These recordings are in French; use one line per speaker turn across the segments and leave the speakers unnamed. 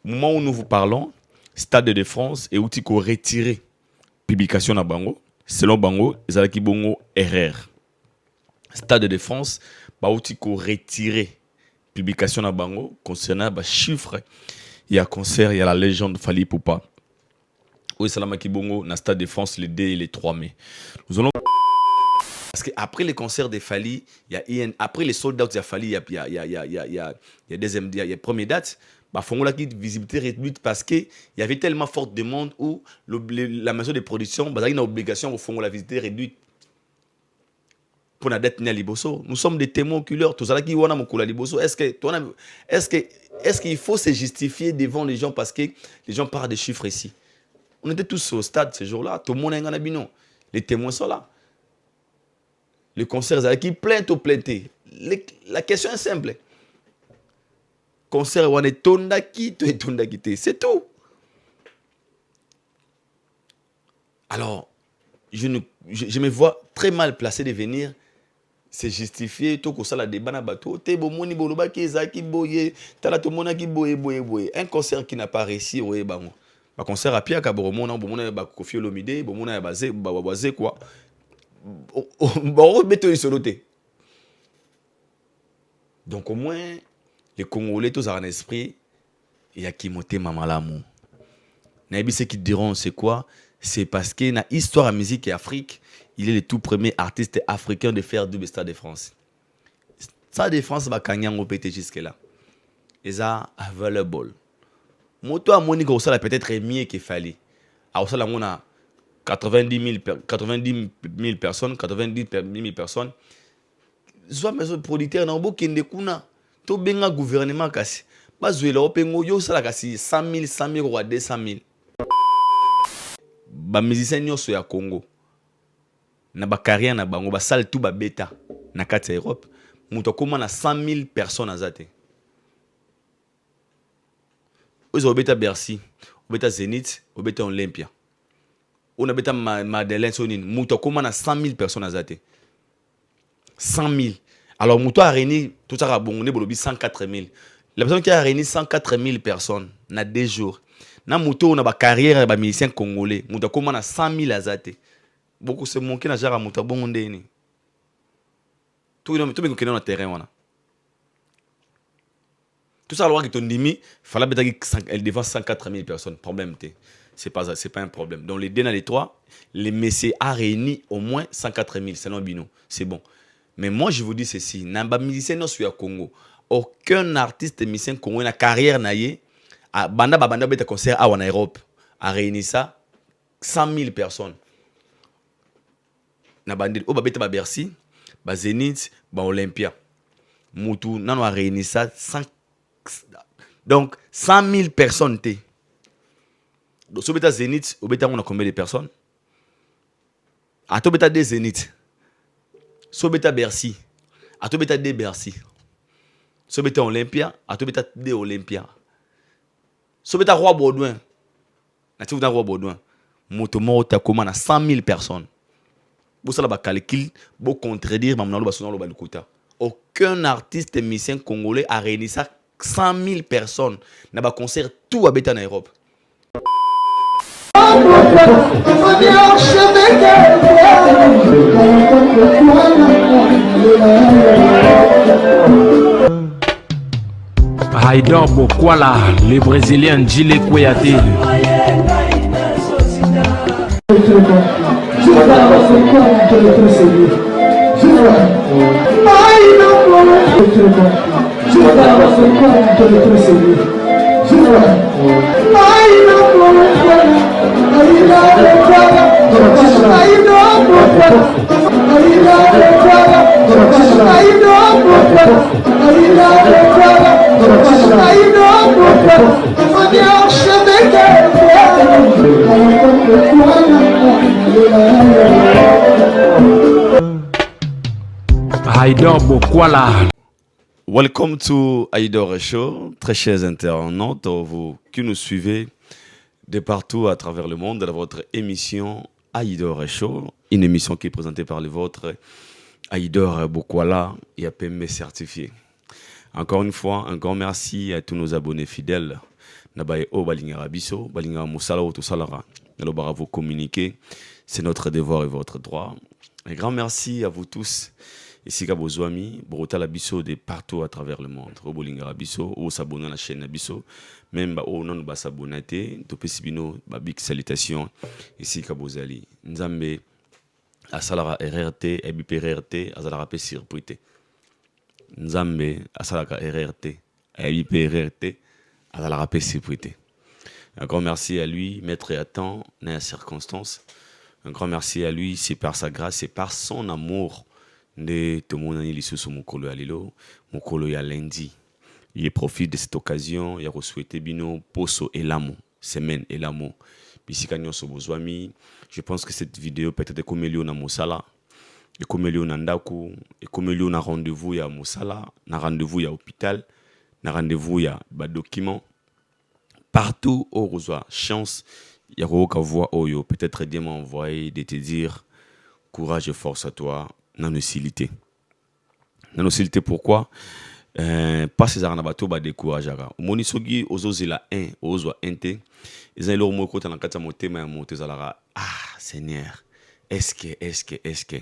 Au moment où nous vous parlons, Stade de France et outil qu'on retiré publication na bango selon bango ezalaki bongo erreur. Stade de France ba outil qu'on retiré publication na bango concernant ba chiffre il y a concert il y a la légende Fally Ipupa. Oui, Salama Kibongo, na Stade de France le 2 et le 3 mai. Nous allons parce qu'après les concerts de Fally, après les sold out de Fally, il y a des premières dates. Bah, Fongola qui visibilité réduite parce qu'il y avait tellement forte demande où la maison de production, bah, il y a une obligation au Fongola visiter réduite pour la dette Liboso. Nous sommes des témoins oculaires. Tout ça qui wana mokula Liboso. Est-ce qu'il faut se justifier devant les gens parce que les gens parlent des chiffres ici? On était tous au stade ce jour-là. Tout le monde est en abino. Les témoins sont là. Le concert qui plainte ou plainté. La question est simple. Concert on est tondaki, tu es tondaki, c'est tout. Alors, je me vois très mal placé de venir se justifier tout ça la débat na bateau. Te bomoni boloba ki ezaki boye, tala to mona ki boye. Un concert qui n'a pas réussi oye bango. Ba concert à Pierre Kaboromo na bomona ba Koffi Olomide, bomona ba baze quoi. Bon, mettez sur l'autre. Donc au moins, les Congolais, tous en esprit, il y a qui monte mamalamu. Naïbi, ce qui diront, c'est quoi? C'est parce que dans l'histoire de la musique et Afrique, il est le tout premier artiste africain de faire du Stade de France. Stade de France va gagner en pété jusque-là. Et ça, available. Moto à Monique, ça peut-être mieux qu'il fallait. Alors ça, on a 90 000 personnes, 90 000 personnes. Soit maison producteur na boki ndekuna to benga gouvernement kasi bazwela opengo yo sala kasi 100 000 ou 200 000 ba musicien nyonso ya Congo na ba carrière na bango ba sale tout ba beta na kati ya Europe muto koma na 100 000 personnes azate ozo beta Bercy obeta Zénith obeta Olympia on a beta Madeleine Sonine muto koma na 100 000 personnes azate 100 000. Alors, Mouto a réuni, tout ça a bon, 104 000. La personne qui a réuni 104 000 personnes, na 2 jours. Na Mouto, on a une carrière de musicien congolais. Mouto, comment on a 100 000 azate. Beaucoup se manquent na jara Mouto, bon, on est. Tout le monde qui est dans le terrain. Tout ça, alors, qui il fallait qu'elle devant 104 000 personnes. Problème, c'est pas un problème. Donc, les deux dans les trois, les messieurs a réuni au moins 104 000. C'est non bino. C'est bon. Mais moi, je vous dis ceci. Namba musicien non sur Congo. Aucun artiste musicien congolais na carrière naie a banda beta concert en Europe a réuni ça 100 000 personnes. Na bande o beta ba Bercy, ba Zénith, ba Olympia. Moutou nano a réuni ça 100. Donc 100 000 personnes té. Donc so beta Zénith, o beta on a combien de personnes? A to beta des Zénith. Sobeta Bercy, à tout beta de Bercy. Sobeta Olympia, à tout beta de Olympia. Sobeta Roi Baudouin, à tout Roi Baudouin. Motomo ta commande à 100 000 personnes. Vous savez le calcul, vous contredire, aucun artiste musicien congolais a réuni ça 100 000 personnes. N'a pas concert tout à beta en Europe.
Haïdor Bokwala, le Brésilien Gilles Kouyaté. Haïdor Bokwala.
Welcome to Haïdor Show, très chers internautes, vous qui nous suivez de partout à travers le monde dans votre émission Haïdor Show, une émission qui est présentée par le vôtre Haïdor Bokwala et APM certifié. Encore une fois, un grand merci à tous nos abonnés fidèles. na baye o balingara biso balingara musala o to salara na lobara vous communiquer, c'est notre devoir et votre droit. Un grand merci à vous tous. Ici Kabozwami, Borota la biso de partout à travers le monde. Robolingara biso, ou s'abonner à la chaîne biso, même au non ba s'abonner, topé sibino, ba big salutation. Ici Kabozali, Nzambe, a salara RRT, EBP RRT, a salara pe surprise. Nzambe, a salara RRT, EBP RRT, a salara pe surprise. Un grand merci à lui, maître et à temps, dans les circonstances. Un grand merci à lui, c'est par sa grâce, c'est par son amour. De tout le monde a sur mon colo alilo, mon colo ya lundi. Il profite de cette occasion, il a souhaité bino poso et l'amour, semaine et l'amour. Puis je pense que cette vidéo peut être comme na musala, et comme na ndaku, et comme na rendez-vous ya musala, na rendez-vous ya hôpital, na rendez-vous ya ba document. Partout où on a chance, il y a aucun voix oyo peut-être Dieu m'a envoyé de te dire courage et force à toi. Nanocilité. Nanocilité pourquoi? Pas ces arnabato ba décourager. Monisogi ozozela 1, ozwa 1 te. Ils ont leur mot côté dans kata motema ya monte zalara. Ah Seigneur. Est-ce que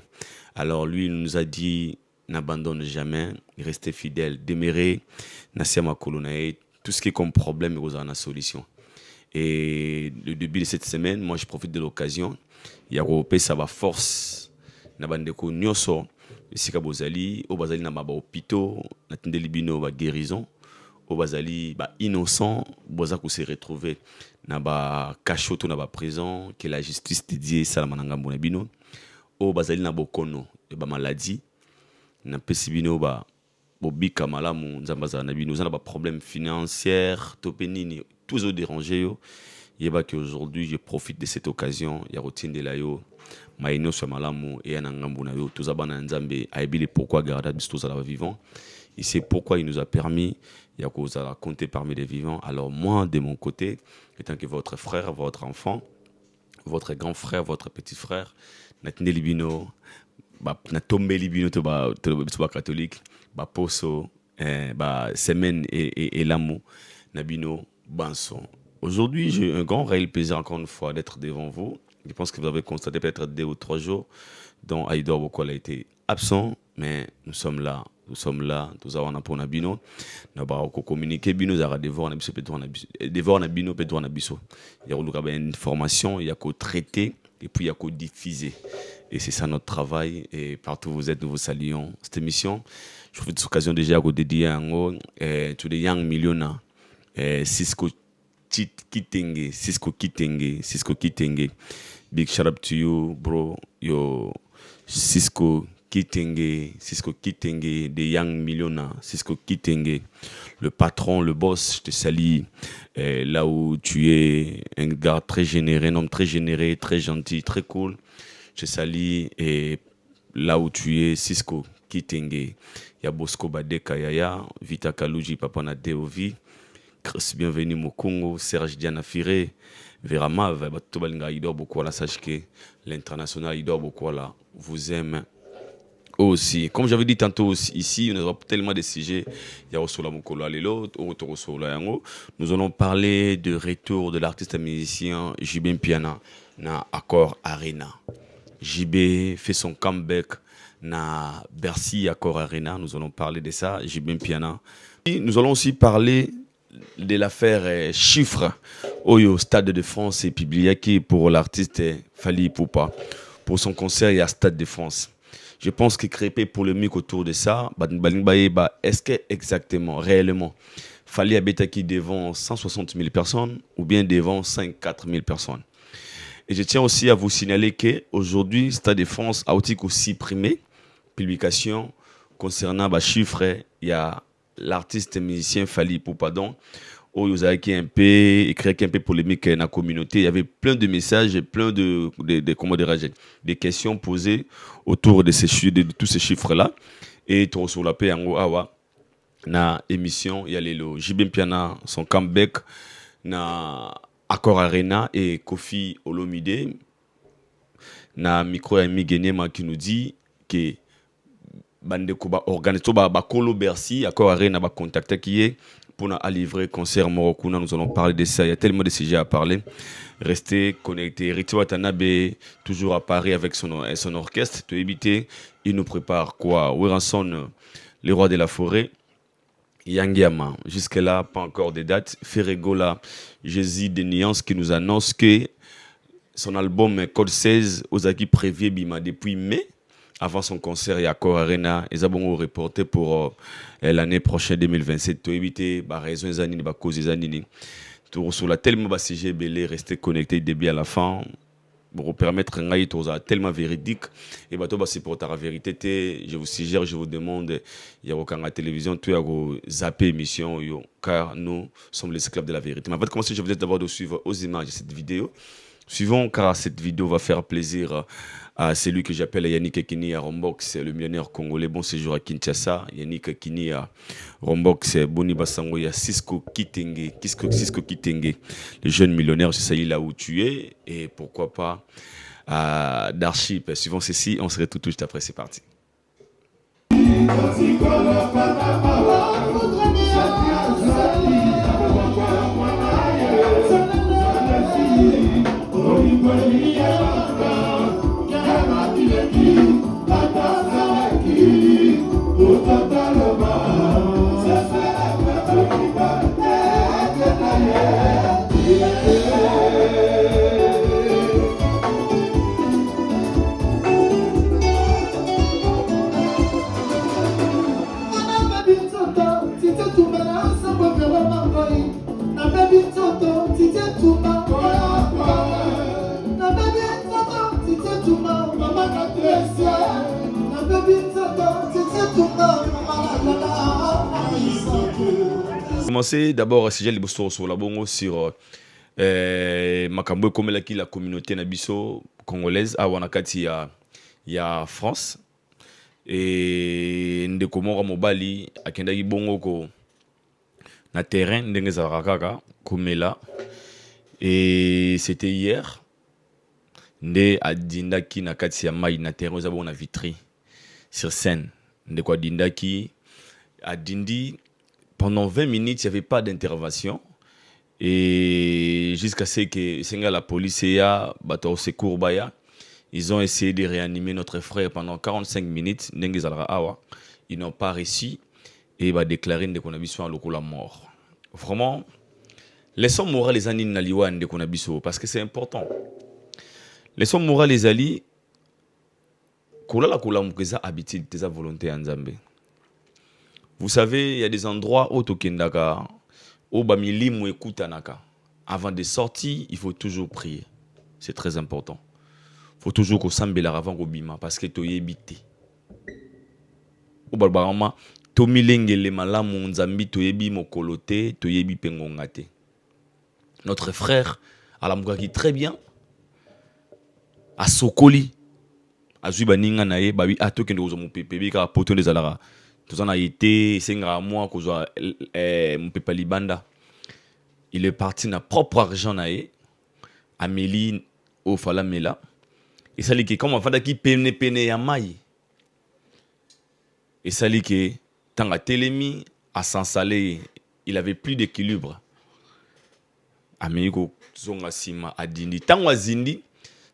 alors lui il nous a dit n'abandonne jamais, restez fidèle, demeurez nasema kolonae, tout ce qui est comme problème vous avez une solution. Et le début de cette semaine, moi je profite de l'occasion, il y a repé ça va force na bandeko nyoso esika bozali o bazali na ba hôpitaux na tindeli bino ba guérison o bazali ba innocent boza ko se retrouver na ba cachoto na ba prison que la justice dédiée sala mananga mbona bino o bazali na bokono e ba maladie na pesi bino ba bobika malamu nzambaza na bino za na ba problème financier to penini tous au déranger yo yeba que aujourd'hui je profite de cette occasion ya routine de la yo maïno sur malamu et un angambu na yo tous abana nzambe aibile pourquoi garder tous à la vivant et c'est pourquoi il nous a permis ya cause à compter parmi les vivants. Alors moi de mon côté étant que votre frère, votre enfant, votre grand frère, votre petit frère na tindeli bino ba na tombeli bino to ba catholique ba poso ba semaine et l'amour na bino banson. Aujourd'hui, j'ai un grand réel plaisir encore une fois d'être devant vous. Je pense que vous avez constaté peut-être 2 ou 3 jours dont Aïdor Bokwal a été absent, mais nous sommes là, nous avons un apport na bino, nous avons communiqué bino, nous avons devoir na bino, peut-être na biso. Il y a une information, il y a qu'au traiter et puis il y a qu'au diffuser. Et c'est ça notre travail. Et partout où vous êtes, nous vous saluons. Cette émission, je profite de cette occasion déjà à dédier à tous les young millionnaires, Cisco Kitenge. Big shout out to you, bro. Yo, Cisco Kitenge, the young millionnaire, Cisco Kitenge, le patron, le boss, je te salue. Là où tu es un gars très généreux, un homme très généreux, très gentil, très cool. Je te salue. Et là où tu es, Cisco Kitenge, ya Bosco Badeka Yaya, Vita Kaluji, Papa na Deovi. Chris bienvenue Mokongo, Serge Diana Firé, Vera Mav, Batobalinga Idor Bokwala, sache que l'international Idor Bokwala vous aime aussi. Comme j'avais dit tantôt ici, on a tellement de sujets. Nous allons parler de retour de l'artiste musicien JB Piana na Accor Arena. JB fait son comeback na Bercy Accor Arena. Nous allons parler de ça, JB Piana. Et nous allons aussi parler de l'affaire chiffre au Stade de France et publié pour l'artiste Fally Ipupa pour son concert à Stade de France. Je pense que créer polémique autour de ça, est-ce que exactement, réellement, Fally Abetaki devant 160 000 personnes ou bien devant 54 000 personnes. Et je tiens aussi à vous signaler qu'aujourd'hui, Stade de France a aussi supprimé publication concernant les chiffres. Il y a l'artiste musicien Fally Ipupa donc où vous avez un peu écrit un peu polémique dans la communauté. Il y avait plein de messages, plein de comment dirais-je, des questions posées autour de tous ces chiffres là. Et tout sur la paix en awa na émission il y a les JB Piana son comeback na Accor Arena et Kofi Olomide na micro ami Genema qui nous dit que bande ko ba organiser ba Colo Bercy Accor Arena ba contacter qui est pour nous livrer concert Morokuna. Nous allons parler de ça. Il y a tellement de sujets à parler. Restez connectés. Riti Watanabe, toujours à Paris avec son orchestre. Tu éviter, il nous prépare quoi? Wiranson, les rois de la forêt. Yangiama, jusque-là, pas encore de dates. Ferregola, Jésus de Nuance qui nous annonce que son album Code 16, Ozaki prévu Bima depuis mai. Avant son concert, il y a Accor Arena. Ils ont reporté pour l'année prochaine 2027. Tu éviter, raison des années, cause des années. Tu reçois tellement de CG belé, rester connecté début à la fin. Pour permettre un tellement véridique. Et c'est pour ta vérité. Je vous suggère, je vous demande, il y a aucun télévision, tu as zappé émission, car nous sommes les esclaves de la vérité. Mais avant de commencer, je vous laisse d'abord de suivre aux images de cette vidéo. Suivons, car cette vidéo va faire plaisir à celui que j'appelle Yannick Kini à Rombox, le millionnaire congolais. Bon séjour à Kinshasa. Yannick Kini à Rombox, Boni Basango, il y a Cisco Kitenge, le jeune millionnaire, c'est ça, là où tu es. Et pourquoi pas à Darship. Suivons ceci, on se retrouve tout juste après, c'est parti. Commencer d'abord si j'ai les bourses sur la bongo sur Makambo comme la communauté nabiso congolaise à Wanakati il y a France et ndeko moko mobali akendaki bongo ko na terrain ndenge za kaka komela et c'était hier nde adindaki na kati ya mai na terrain za bona vitri sur scène ndeko adindaki adindi. Pendant 20 minutes, il n'y avait pas d'intervention. Et jusqu'à ce que la police et au secours, ils ont essayé de réanimer notre frère pendant 45 minutes. Ils n'ont pas réussi. Et ils ont déclaré qu'on a vu la mort. Vraiment, laissons mourir les années de qu'on a vu parce que c'est important. Laissons mourir les alliés. Koula la habitude, tes volonté en Zambie. Vous savez, il y a des endroits où Tokendaka, où Bamilim Kutanaka. Avant de sortir, il faut toujours prier. C'est très important. Il faut toujours qu'on s'embelle avant qu'on bima parce que tu es habité. Au Barbarama, Tomilenge le malamu nzambi tu ebi mokolote, tu ebi pengongate. Notre frère, Alamugaki très bien, à Sokoli, à Zubaninga nae, babi atokendo zo mopepebe ka poto des alara. Tout ça a été, c'est un mois que mon papa Libanda. Il est parti dans propre argent nae, Amélie au Falamela. Et ça dit que comme on fait qui pene ya mai. Et ça dit que tant à Télémi à Sansalé, il avait plus d'équilibre. Amélie ko zonga sima adindi. Tant à Zindi,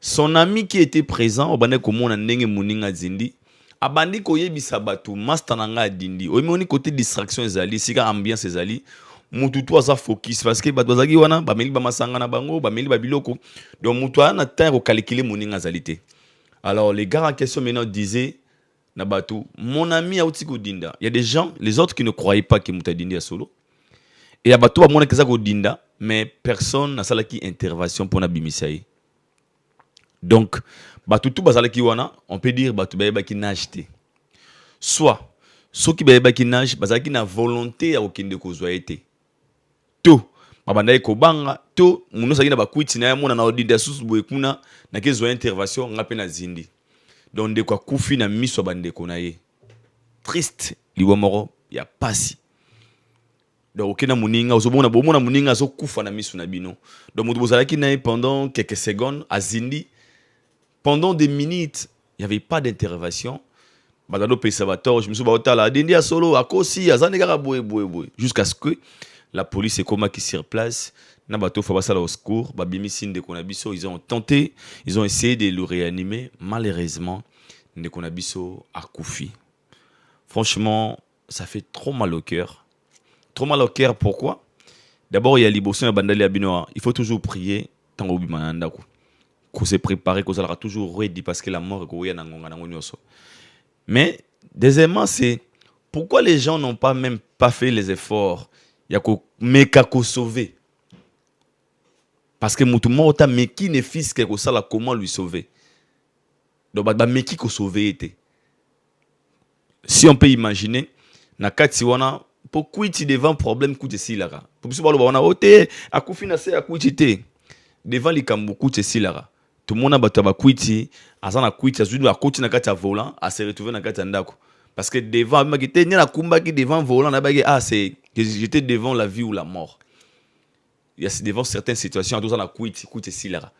son ami qui était présent, au bande comme on a ndenge muninga Zindi. Abandi koyebisa batu master nanga dindi oyemoni côté distraction ezali sika ambiance ezali mutu to aza focus parce que batu bazaki wana bameli ba masanga na bango bameli ba biloko donc mutu ana temps ko calculer moninga zalité. Alors les gars en question maintenant disaient na batu mon ami a utiko dinda. Il y a des gens les autres qui ne croyaient pas que muta dindi a solo et abatu ba mona keza ko dinda mais personne n'a salaki intervention pour na bimisaye. Donc batutu bazalaki wana on peut dire batu bayeba ki nage. Soit ceux qui bayeba ki nage bazalaki na volonté ya okende kozwa été. To babanda ko banga to muno saki na bakwiti na mona na odida susu boye kuna na kezwa intervention ngape na zindi. Donc de quoi kufi na miso bande ko na ye. Triste liwa moro ya pasi. Donc okena muninga ozobona bomona muninga zo kufa na miso na bino. Donc mutu bozalaki na pendant quelques secondes à zindi. Pendant des minutes, il n'y avait pas d'intervention. Badano paye Sabator, je me suis dit, la Dendia solo, à Kosi, à Zanegara, boé. Jusqu'à ce que la police est comme qui sur place. Nabato Fabasa au secours, Babimisin de Konabiso, ils ont tenté, ils ont essayé de le réanimer. Malheureusement, de Konabiso a Koufi. Franchement, ça fait trop mal au cœur. Trop mal au cœur, pourquoi? D'abord, il y a l'Ibosso et Bandali Abinoa. Il faut toujours prier tant que vous qu'on s'est préparé, qu'on sera toujours ready parce que la mort est qu'on y a mais, deuxièmement, c'est pourquoi les gens n'ont pas même pas fait les efforts. Il y a qu'à sauver. Parce que Moutouma, mais qui ne fils que ça, comment lui sauver? Donc, mais qui sauver était. Si on peut imaginer, na katiwana, pourquoi tu devant problème coûte ici là? Pour que on a ôté, à Koufina c'est à Kouchité. Devant les Kamboukou, c'est ici là. Tout le monde a battu à Kouiti, à Zana Kouiti, à Zoudu, à Kouti, à Katia volant, à se retrouver dans Katia Ndako. Parce que devant, j'étais né à Kumba qui devant volant, j'étais devant la vie ou la mort. Il y a devant certaines situations, à tous en Kouiti, Kouiti, ici là.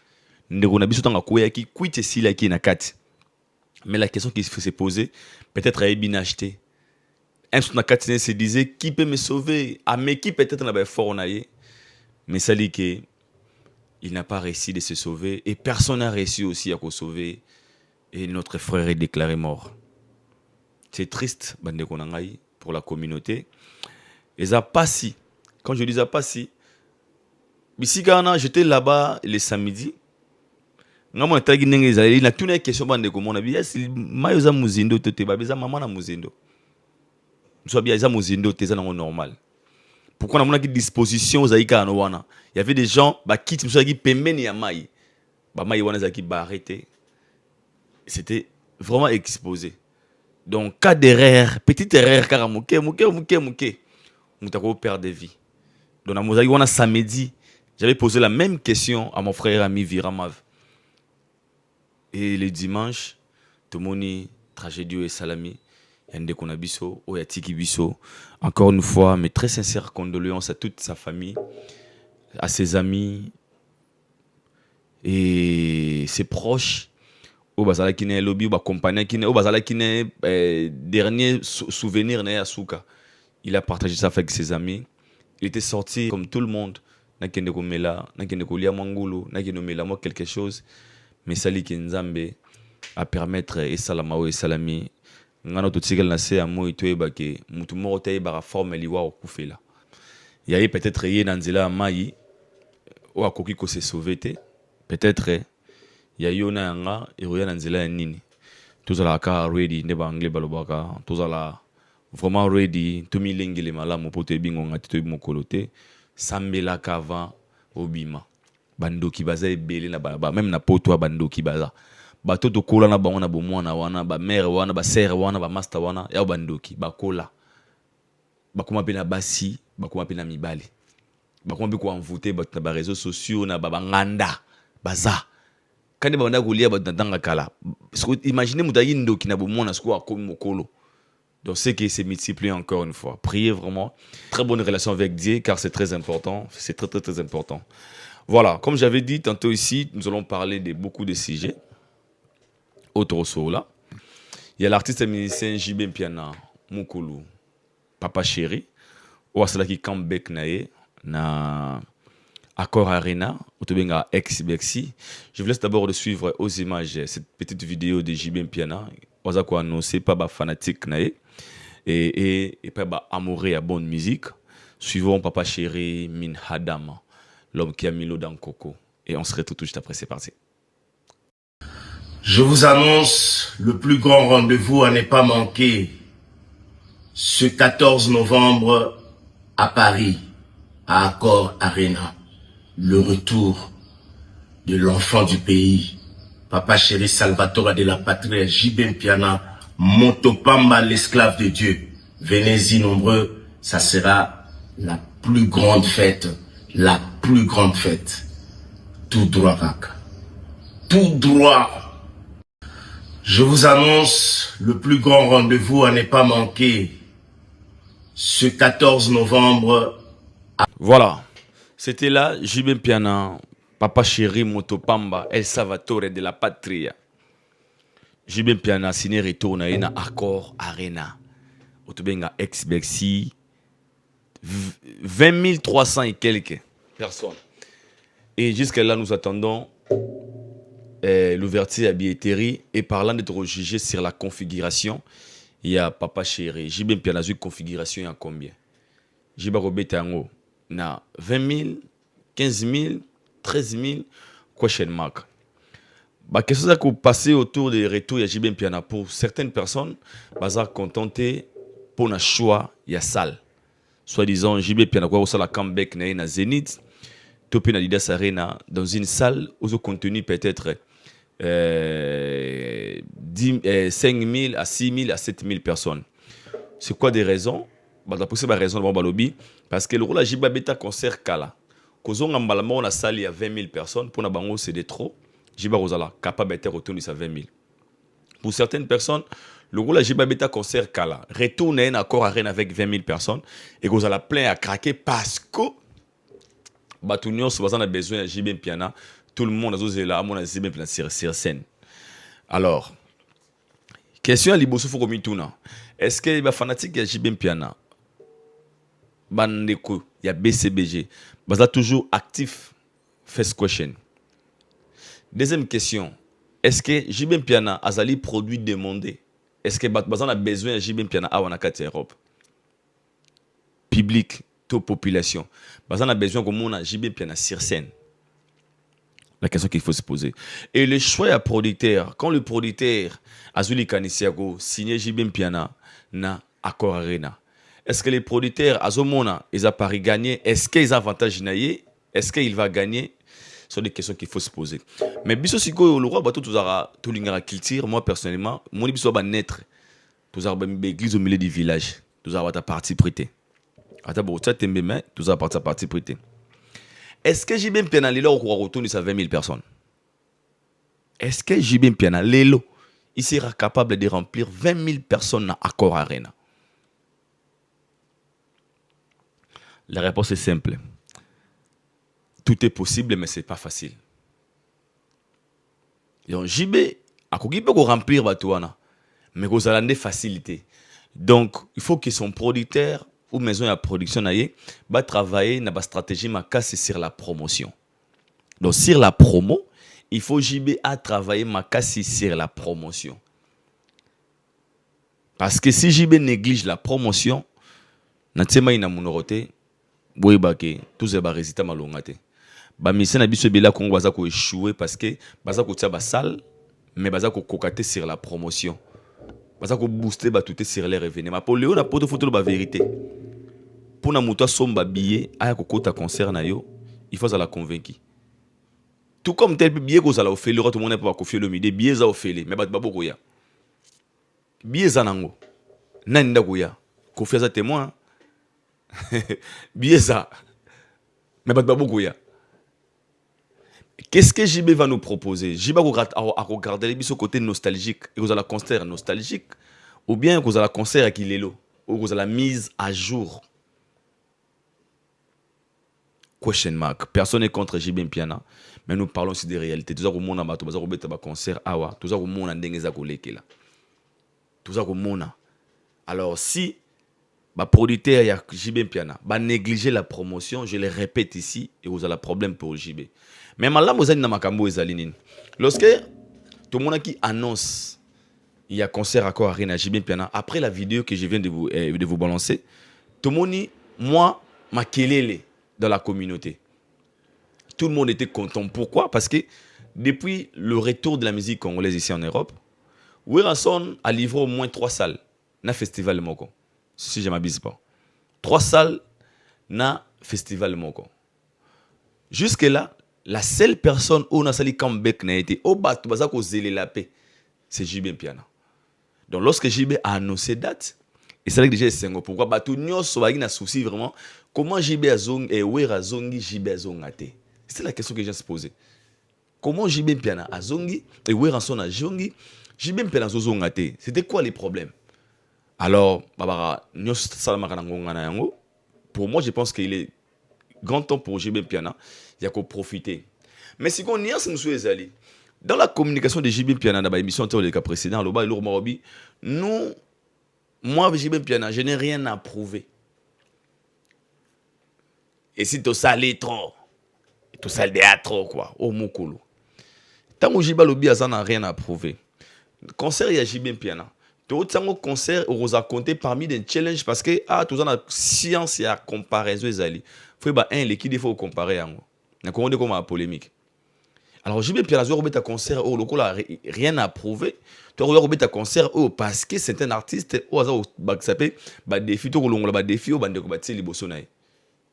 Nous avons besoin de Kouiti, Kouiti, ici là, qui est dans Katia. Mais la question qui se poser, peut-être à bien acheté. Un sur Katia se disait, qui peut me sauver? Ah, mais qui peut-être n'a pas fort mais ça dit que il n'a pas réussi de se sauver et personne n'a réussi aussi à se sauver et notre frère est déclaré mort. C'est triste, bande konangai, pour la communauté. Et ça pas si. Quand je dis ça pas si, ici quand j'étais là-bas le samedi, ngamo tagi nenge za il a tout une question bande ko mona bi est mayo za muzindo tete ba za maman na muzindo. So bien za muzindo te za normal. Pourquoi on a une disposition zaïka wana? Il y avait des gens qui qui pembeni ya mai. Ba mai wana za ki ba arrêté. C'était vraiment exposé. Donc cas d'erreur, petite erreur car mouké. Moutako perd des vies. Donc na mozaï wana samedi, j'avais posé la même question à mon frère ami Viramav. Et le dimanche, tout le monde tragédie et salami. Yande Konabiso, Oyatiki Biso. Encore une fois, mes très sincères condoléances à toute sa famille, à ses amis et ses proches. Au Bazala qui n'est lobby, au compagnie qui n'est, au Bazala qui n'est dernier souvenir n'est à Souka. Il a partagé ça avec ses amis. Il était sorti comme tout le monde. N'a qu'un de Komela, n'a qu'un de Kolia Mangolo, n'a qu'un de Mela moi quelque chose. Mais Sali Kinzambe à permettre et Salamao et Salami. Ngano to tsigal na se amo itoe bake mutu moko te ba forme liwa okufela. Il y a peut-être yé dans nzela mai o akoki ko se sauver te. Peut-être il y a yona yanga et roya dans nzela nini. Tous ala ka ready ne ba anglais balobaka, tous ala vraiment ready to mi lengele malamu poto bingo ngati to mokolo te. Sambela kava obima. Bandoki baza ebele na ba même na poto bandoki baza. Bato to kola na bango na bomwana wana ba mère wana ba sœur wana ba master wana ya bandoki ba kola bakoma pe na basi bakoma pe na mibali bakoma pe ko envoûter ba na ba réseaux sociaux na ba nganda baza kandi ba ndako lia ba tanga kala imaginez mutayi ndoki na bomwana siko akomi mokolo. Donc c'est que c'est multiplié encore une fois. Priez vraiment. Très bonne relation avec Dieu car c'est très important, c'est très important. Voilà, comme j'avais dit tantôt ici, nous allons parler de beaucoup de sujets. Autre là. Il y a l'artiste et musicien JB Mpiana Mukulu Papa Chéri ou asala qui comeback na Accor Arena ou tobenga ex Bexi. Je vous laisse d'abord de suivre aux images cette petite vidéo de JB Mpiana. Oza ko annoncer pas ba fanatique et pas ba amoureux à bonne musique. Suivons Papa Chéri Min Hadama, l'homme qui a mis l'eau dans le coco et on se retrouve tout juste après, c'est parti.
Je vous annonce le plus grand rendez-vous à ne pas manquer ce 14 novembre à Paris, à Accor Arena. Le retour de l'enfant du pays, Papa Chéri Salvatore de la patrie, JB Mpiana, Motopamba, l'esclave de Dieu. Venez-y nombreux, ça sera la plus grande fête, Tout droit, Raka. Tout droit. Je vous annonce le plus grand rendez-vous à ne pas manquer ce 14 novembre.
Voilà, c'était là JB Mpiana, Papa Chéri Motopamba, El Salvatore de la Patria. JB Mpiana signé retour na na Accor Arena. Otobenga ex-Bexi 20 300 et quelques personnes. Et jusqu'à là, nous attendons l'ouverture à billetterie. Et parlant d'être jugé sur la configuration, il y a Papa Chéri. JB Mpiana une configuration, il y a combien? JB Robetango, na 20 000, 15 000, 13 000, question mark. Bah, qu'est-ce que vous passez autour des retours de JB Mpiana? Pour certaines personnes, bah, contenter pour un choix, il y a salle. Soit disant, JB Mpiana, quoi, la comeback na Zénith, Topé na Didas Arena, dans une salle où le contenu peut-être 5 000 à 6 000 à 7 000 personnes. C'est quoi des raisons? Bah, d'après ces raisons, parce que le rôle de JB Beta concert Kala. Quand on a la salle, il y a 20 000 personnes. Pour nous, c'est de trop. JB Rosala, capable de retourner à 20 000. Pour certaines personnes, le rôle de JB Beta concert Kala. Retourner un accord arène avec 20 000 personnes. Et vous allez plein à craquer parce que Batunion, si vous avez besoin de JB Mpiana, tout le monde a là, mon JB Mpiana sur scène. Alors, question à Liboso Fokomituna. Est-ce que les fanatiques de JB Mpiana, Bandeko, il y a BCBG, vous êtes toujours actif? First question. Deuxième question. Est-ce que JB Mpiana a des produits demandés? Est-ce que vous avez besoin de JB Mpiana à Wanakati Europe? Public, toute population. Vous avez besoin que mon JB Mpiana sur scène. La question qu'il faut se poser. Et le choix à producteur, quand le producteur Azuli Kanisiago signé JB Mpiana na Accor Arena, est-ce que les producteurs Azomona, ils ont pari gagné? Est-ce qu'ils ont avantage naïe? Est-ce qu'il va gagner? Ce sont des questions qu'il faut se poser. Mais biso siko le roi bateau tout l'ingara culture, moi personnellement, mon biso va naître. Tous avons une église au milieu du village. Tous avons ta partie prêtée. Ata bo ça tembe mais tous avons ta partie prêtée. Est-ce que JB Mpiana lelo ko retourner à 20 000 personnes? Est-ce que JB Mpiana lelo il sera capable de remplir 20 000 personnes à Accor Arena? La réponse est simple. Tout est possible, mais ce n'est pas facile. Donc, JB, il peut remplir Batouana, mais il a des facilités. Donc, il faut que son producteur ou maison de production va travailler dans la stratégie sur la promotion. Donc, sur la promo, il faut JB à travailler sur la promotion. Parce que si JB néglige la promotion, natsema ina munorote, boyebake, tout ça va résultat malongate. Ba mission na biso bela Congo baza ko échouer parce que baza ko tia ba salle mais baza ko kokater sur la promotion. Baza ko booster ba tout sur les revenus. Ma pour Léo na poto photo ba vérité. Pour na muto somba billet aya ko kota concert na yo, il faut ça la convaincre. Tout comme tel billet ko ça la offrir, tout le monde pas confier le midi, billet za offrir mais ba boko ya. Billet za nango. Nanda ko ya. Confier ça témoin. Billet za. Mais ba boko ya. Qu'est-ce que JB va nous proposer? JB va regarder les biso côté nostalgique. Et vous avez la concert nostalgique. Ou bien vous avez la concert avec Ilelo. Ou vous avez la mise à jour. Question mark. Personne n'est contre JB Mpiana. Mais nous parlons aussi des réalités. Tout ça, vous avez un concert. Tout ça, vous avez un concert. Tout ça, vous avez. Alors, si le producteur y a JB Mpiana va négliger la promotion, je le répète ici, et vous avez un problème pour JB. Mais maintenant, vous avez makambo ezalinine. Lorsque tout le monde qui annonce il y a concert à Accor Arena JB Mpiana, après la vidéo que je viens de vous balancer, tout le monde, moi, m'a kelele dans la communauté. Tout le monde était content. Pourquoi? Parce que depuis le retour de la musique congolaise ici en Europe, Weranson a livré au moins 3 salles dans le festival de Moko. Si je ne m'abuse pas. 3 salles dans le festival de Moko. Jusque-là, la seule personne où on a sali comeback n'a été au bat bazako zélé la paix, c'est JB Mpiana. Donc lorsque JB a annoncé date, et c'est là que déjà c'est pourquoi batou nyos na souci vraiment comment JB azong et wera zongi JB azongate. C'est la question que j'ai se poser. Comment JB Mpiana azongi et wera son azongi JB Mpiana azongate. C'était quoi les problèmes? Alors babara nyos salamaka na ngonga na yango. Pour moi je pense qu'il est grand temps pour JB Mpiana. Il y a qu'à profiter. Mais si on y a ce monsieur Ezali, Dans la communication de JB Piana, dans l'émission le cas précédent, le bas et nous, moi, JB Piana, je n'ai rien à prouver. Et si tu salé trop, tu salé trop, quoi, au Mokolo. Tant que JB Lobi n'a rien à prouver. Concert, il y a JB Piana. Tu as un concert, on vous a compté parmi des challenges parce que, tu as science et la comparaison. Il faut l'équipe, il faut comparer. Il y a une polémique. Alors, JB Piana, tu as un concert, rien à prouver. Tu as un concert parce que c'est un artiste, qui s'appelle défi,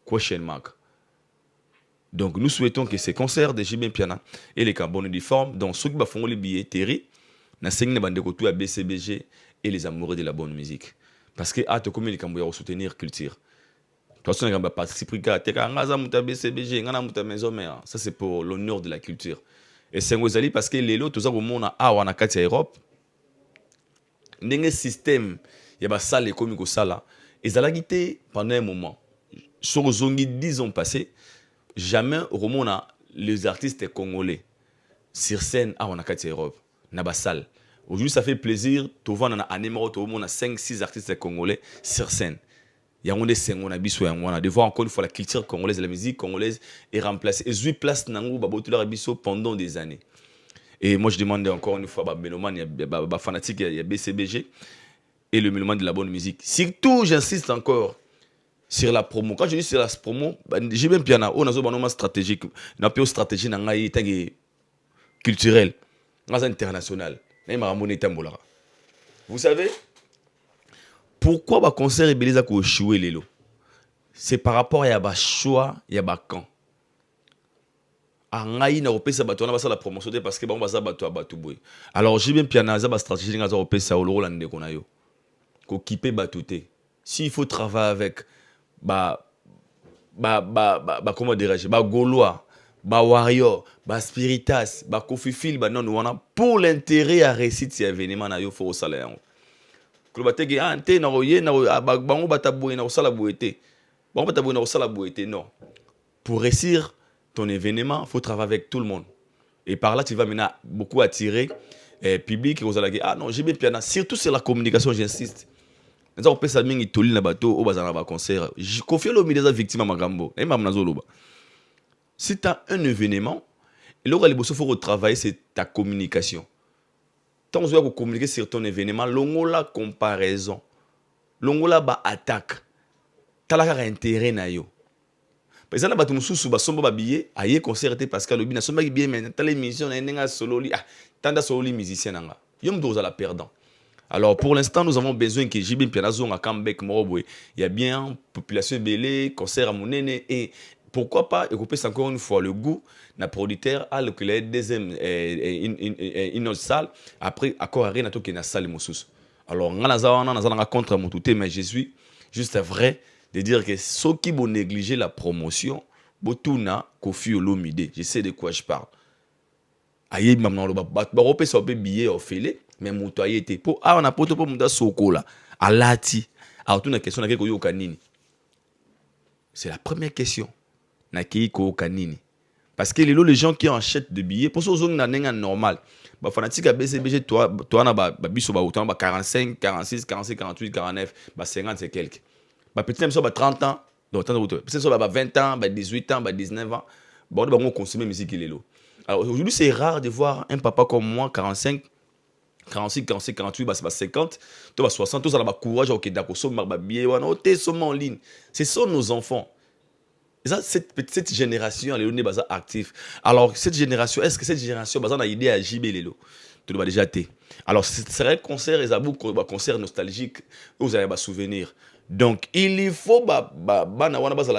question mark. Donc, nous souhaitons que ces concerts de JB Piana et les carbones de forme, dans ceux qui font les billets terri, na sengi bande ko à BCBG et les amoureux de la bonne musique. Parce que tu comme les camboyas soutenir culture. Toi, tu n'as pas participé à BCBG, ça c'est pour l'honneur de la culture. Et c'est un parce que les lots, tout ça, au monde a en Europe, un système, il y a ça les comiques au sala, et ça l'a quitté pendant un moment. Sur les 10 ans passés, jamais au monde a les artistes congolais sur scène en Europe. Nabassal. Aujourd'hui, ça fait plaisir. Tu vois, on a un numéro, on a 5-6 artistes congolais sur scène. Il y a des scènes, on a biso, on a de voir encore une fois la culture congolaise, la musique congolaise est remplacée. Et 8 places nango babotola biso pendant des années. Et moi, je demande encore une fois, Méloman, il y a fanatique, il y a BCBG et le Méloman de la bonne musique. Surtout, j'insiste encore sur la promo. Quand je dis sur la promo, j'ai même piano, on a une stratégique, on a une stratégie culturelle. International. Vous savez, pourquoi le concert est beleza ko choué lelo? C'est par rapport à un choix, il y a un camp. Angaï na opesa bato na basa la promotion parce que ba basa bato abatu boy. Alors j'ai bien piana za ba stratégie nga za opesa olo la ndeko na yo. Ko kiper batuté. S'il faut travailler avec comment dirais-je, Gaulois, Warrior, Spiritas, Kofi Phil, non, pour l'intérêt à réussir ces événements, il faut au salaire. Non. Pour réussir ton événement, il faut travailler avec tout le monde. Et par là, tu vas maintenant beaucoup attirer public. Non, j'ai bien piano. Surtout sur la communication, j'insiste. On peut ça mingi toli na bateau au bazana ba concert. Je confie le milieu des victimes à Magambo. Si tu as un événement, il faut travailler c'est ta communication. Tant que tu communiquer sur ton événement, l'ongola comparaison, l'ongola ba attaque. T'as intérêt na yo. Par exemple, tu mususu ba somba ba billet, aye concert parce que le bina somba billet mais t'as l'émission na nenga sololi, tanda sololi musicien nanga. Yom doza la perdant. Alors, pour l'instant, nous avons besoin que JB Pianazo à Kambek Morobwe. Il y a bien population belé, concert à Mounene. Et pourquoi pas écouter encore une fois le goût d'un producteur à le deuxième une autre salle. Après, accord à rien qui est dans la salle Moussous. Alors, on a contre mon tout, mais je suis juste vrai de dire que ceux qui vont négliger la promotion, Botuna, Kofi Olomide, je sais de quoi je parle. Aïe, maman, le barope, ça peut billet au filet. Mais mutoye te po on a poto po muda sokola alati alors toute la question na keko yo kanini c'est la première question na keko kanini parce que les gens qui achètent des billets pour ceux na nenga normal ba fanatique à BCBG toi na ba biso ba autant ba 45 46 47 48 49 ba 50 c'est quelque ba petit même ça ba 30 ans donc tant d'autres c'est ça ba 20 ans ba 18 ans ba 19 ans ba on consommer musique lelo. Alors aujourd'hui c'est rare de voir un papa comme moi 45 46, 47, 48, bah, 50, 60, tout ça, là, courage, ok, d'accord, en ligne. Ce sont nos enfants. Et ça, cette génération, elle est active. Alors, cette génération, est-ce que cette génération, bah, on a idée à JB Lelo? Tu dois déjà été. Alors, ce serait un concert, un concert nostalgique, où vous avez des souvenirs. Donc, il faut la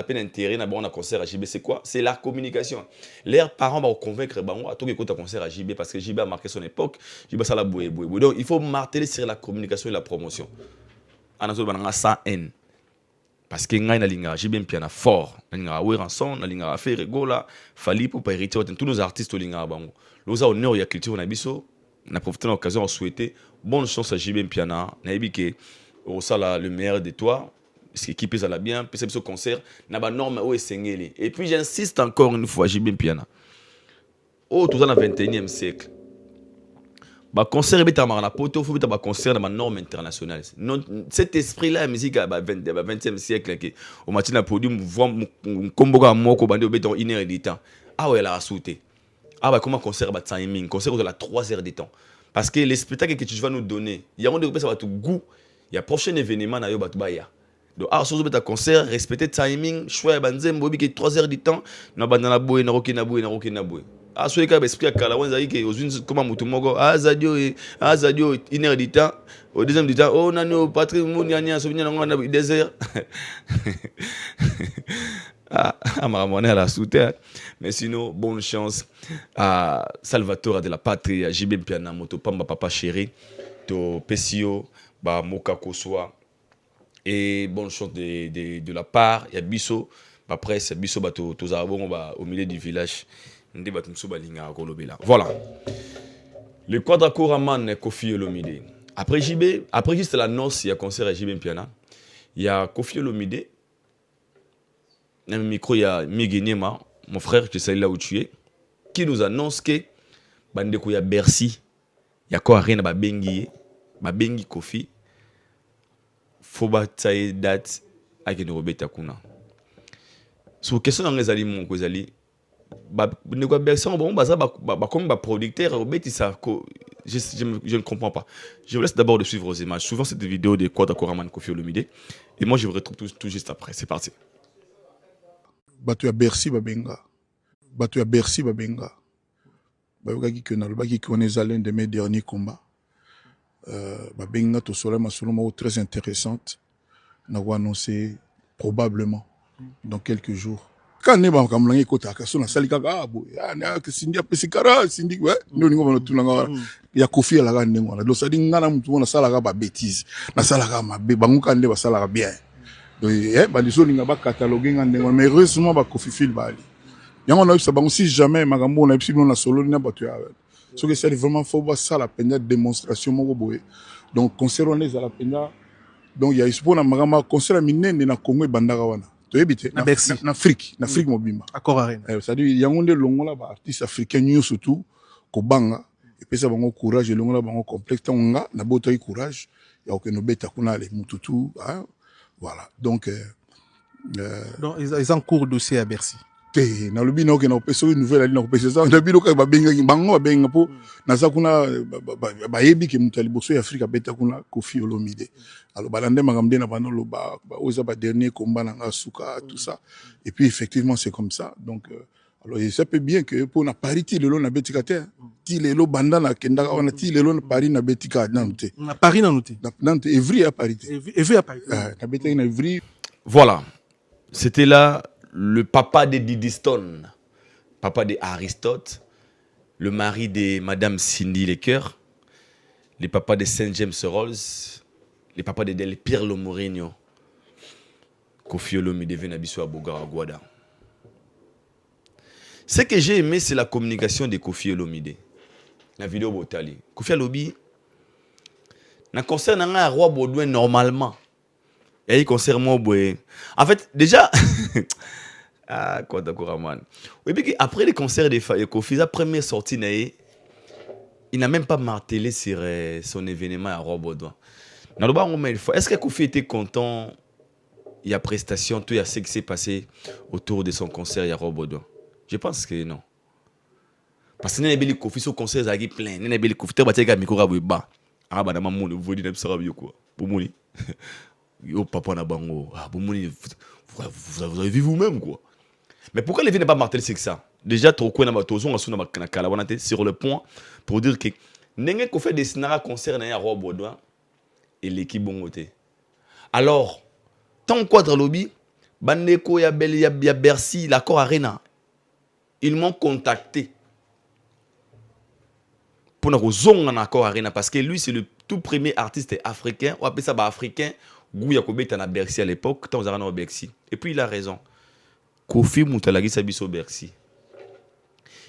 peine intérêt dans un concert à JB. C'est quoi? C'est la communication. Les parents vont convaincre à tout un concert à JB parce que JB a marqué son époque. JB ça la boué. Donc, il faut marteler sur la communication et la promotion. En a sans haine. Parce que nous avons JB piano fort. Nous avons Ranson, nous avons fait Regola, Fali pour hériter tous nos artistes. Nous avons honneur et la culture. Nous avons profité de l'occasion de souhaiter bonne chance à JB piano. Nous avons au sala le meilleur de toi, parce que l'équipe ça bien, puis c'est ce concert, n'a pas norme où est sengeli. Et puis j'insiste encore une fois, JB Piana. Oh, tout ça dans le 21e siècle. Bah concert beta marana poto faut beta ba concert dans ma norme internationale. Cet esprit là musique à 20e siècle que au matin na podium voir combo ga moko bande au béton 1 heure de temps. Ah ouais la sauté. Ah bah comment concert ba timing, concert de la 3 heures de temps. Parce que les spectacles que tu vas nous donner, il y a un de ça va tout goût. Il y a prochain événement na yo ba baya. Donc ah sur beta concert, respecter timing, choix banzem bobi que 3 heures de temps, na bandana boy na roki na boy na roki na boy. Ah, soit il esprit à Kalawan, que aux unes comme Moutumogo, Zadio, 1 heure du temps, au deuxième du temps, oh, nano, patrimoine, a souvenir, on a désert. Ah, Maramone à la soutane. Mais sinon, bonne chance à Salvatore de la patrie, à JB Piana, Moto Pamba, papa chéri, to Pesio, ba Moka Koswa. Et bonne chance de la part, il y a Bisso, après, c'est Bisso, au milieu du village. Voilà. Le quadracoraman Kofi Olomide. Après JB, après juste la noce, il y a concert à JB Piana. Il y a Kofi Olomide. Dans le micro, il y a Miguel Niema, mon frère, qui est là où tu es, qui nous annonce que Bandeko, il y a Bercy. Il y a quoi rien à Bengi Kofi. Faut batailler date avec une Robert Takuna. Sur question dans les aliments, producteur, je ne comprends pas. Je vous laisse d'abord de suivre vos images. Souvent, c'est des vidéos de Kwada Koraman Kofi Olomide. Et moi, je vous retrouve tout juste après. C'est parti.
Batu ya Bercy babenga. Batu ya Bercy babenga. Bayokaki que nalobaki qu'on est l'un de mes derniers combats. Babenga to sola masoloma très intéressante. Na va annoncer probablement dans quelques jours. Quand ne ba kamlangi kota ka sona salika ka abo ya na ke sindi apesikara sindi we ndo ningo bana tunanga ya Kofi ala ka ndengo na do sadi ngana mtu mona sala ka ba bêtise na sala ka mabe bangu ka nde ba sala ka bien donc ba liso ninga ba cataloguer ndengo mais heureusement ba Kofi fil bali yango na bisa bangu si jamais magambo na bisa na solo na batu ya so que c'est vraiment faut ba sala penda démonstration moko boye donc concert on les à la penda donc il y a ispo na magama concert minene na Congo e bandaka wana na Afrique mobimba
accord arena
c'est-à-dire yango nde longola ba artiste africain nyo surtout ko banga et puis ça bango courage longola bango complexe tonga na boto courage ya okeno beta kuna le mututu hein voilà donc
ils en cours dossier à Bercy
na lobi na okena opesa une nouvelle ali na opesa ça na bino ka ba benga bango ba benga po na za kuna ba yebi ke mutali boso ya Afrique beta kuna Kofi Olomide alors balande magamde na banolo ba oza ba dernier combat na suka tout ça et puis effectivement c'est comme ça donc alors ça peut bien que pour na parité le long na betika te ti le lo banda na kenda wana ti le lo na Paris na betika nante
na Paris na noté
nante evri à parité na betika na evri.
Voilà, c'était là le papa de Didi Stone, papa de Aristote, le mari de Madame Cindy Lecoeur, le papa de Saint James Rolls, le papa de Del Pirlo Mourinho, Kofi Olomide Venabiso Abogara Guada. Ce que j'ai aimé, c'est la communication de Kofi Olomide. La vidéo Botali. Kofi Olomide, na concert na roi Baudouin normalement. Et il concerne moi, en fait, déjà, ah, quoi d'accord, man. Oui, puis après les concerts de Kofi, la première sortie, il n'a même pas martelé sur son événement à Roi Baudouin. Est-ce que Kofi était content? Il y a prestation, tout, il y a ce qui s'est passé autour de son concert à Roi Baudouin. Je pense que non. Parce que il y a Kofi sur concert, il y a plein. Il y a Kofi, il y a micro bas. Ah, bah, maman, vous voyez, ça va bien quoi. Pour yo papa na bango vous avez vu vous-même quoi. Mais pourquoi les filles n'est pas martelé c'est que ça déjà trop quoi na tozo nga suna na kala wana sur le point pour dire que n'enge ko fait des scénarios concernant à Roi Baudouin et l'équipe bongoté. Alors tant quoi dans lobby bandeko ya Bercy l'accord arena ils m'ont contacté pour na kozonga na accord arena parce que lui c'est le tout premier artiste africain on appelle ça africain. Gouya Kobeta na Bercy à l'époque, tant on Bercy. Et puis il a raison. Kofi Moutalagi Sabiso Bercy.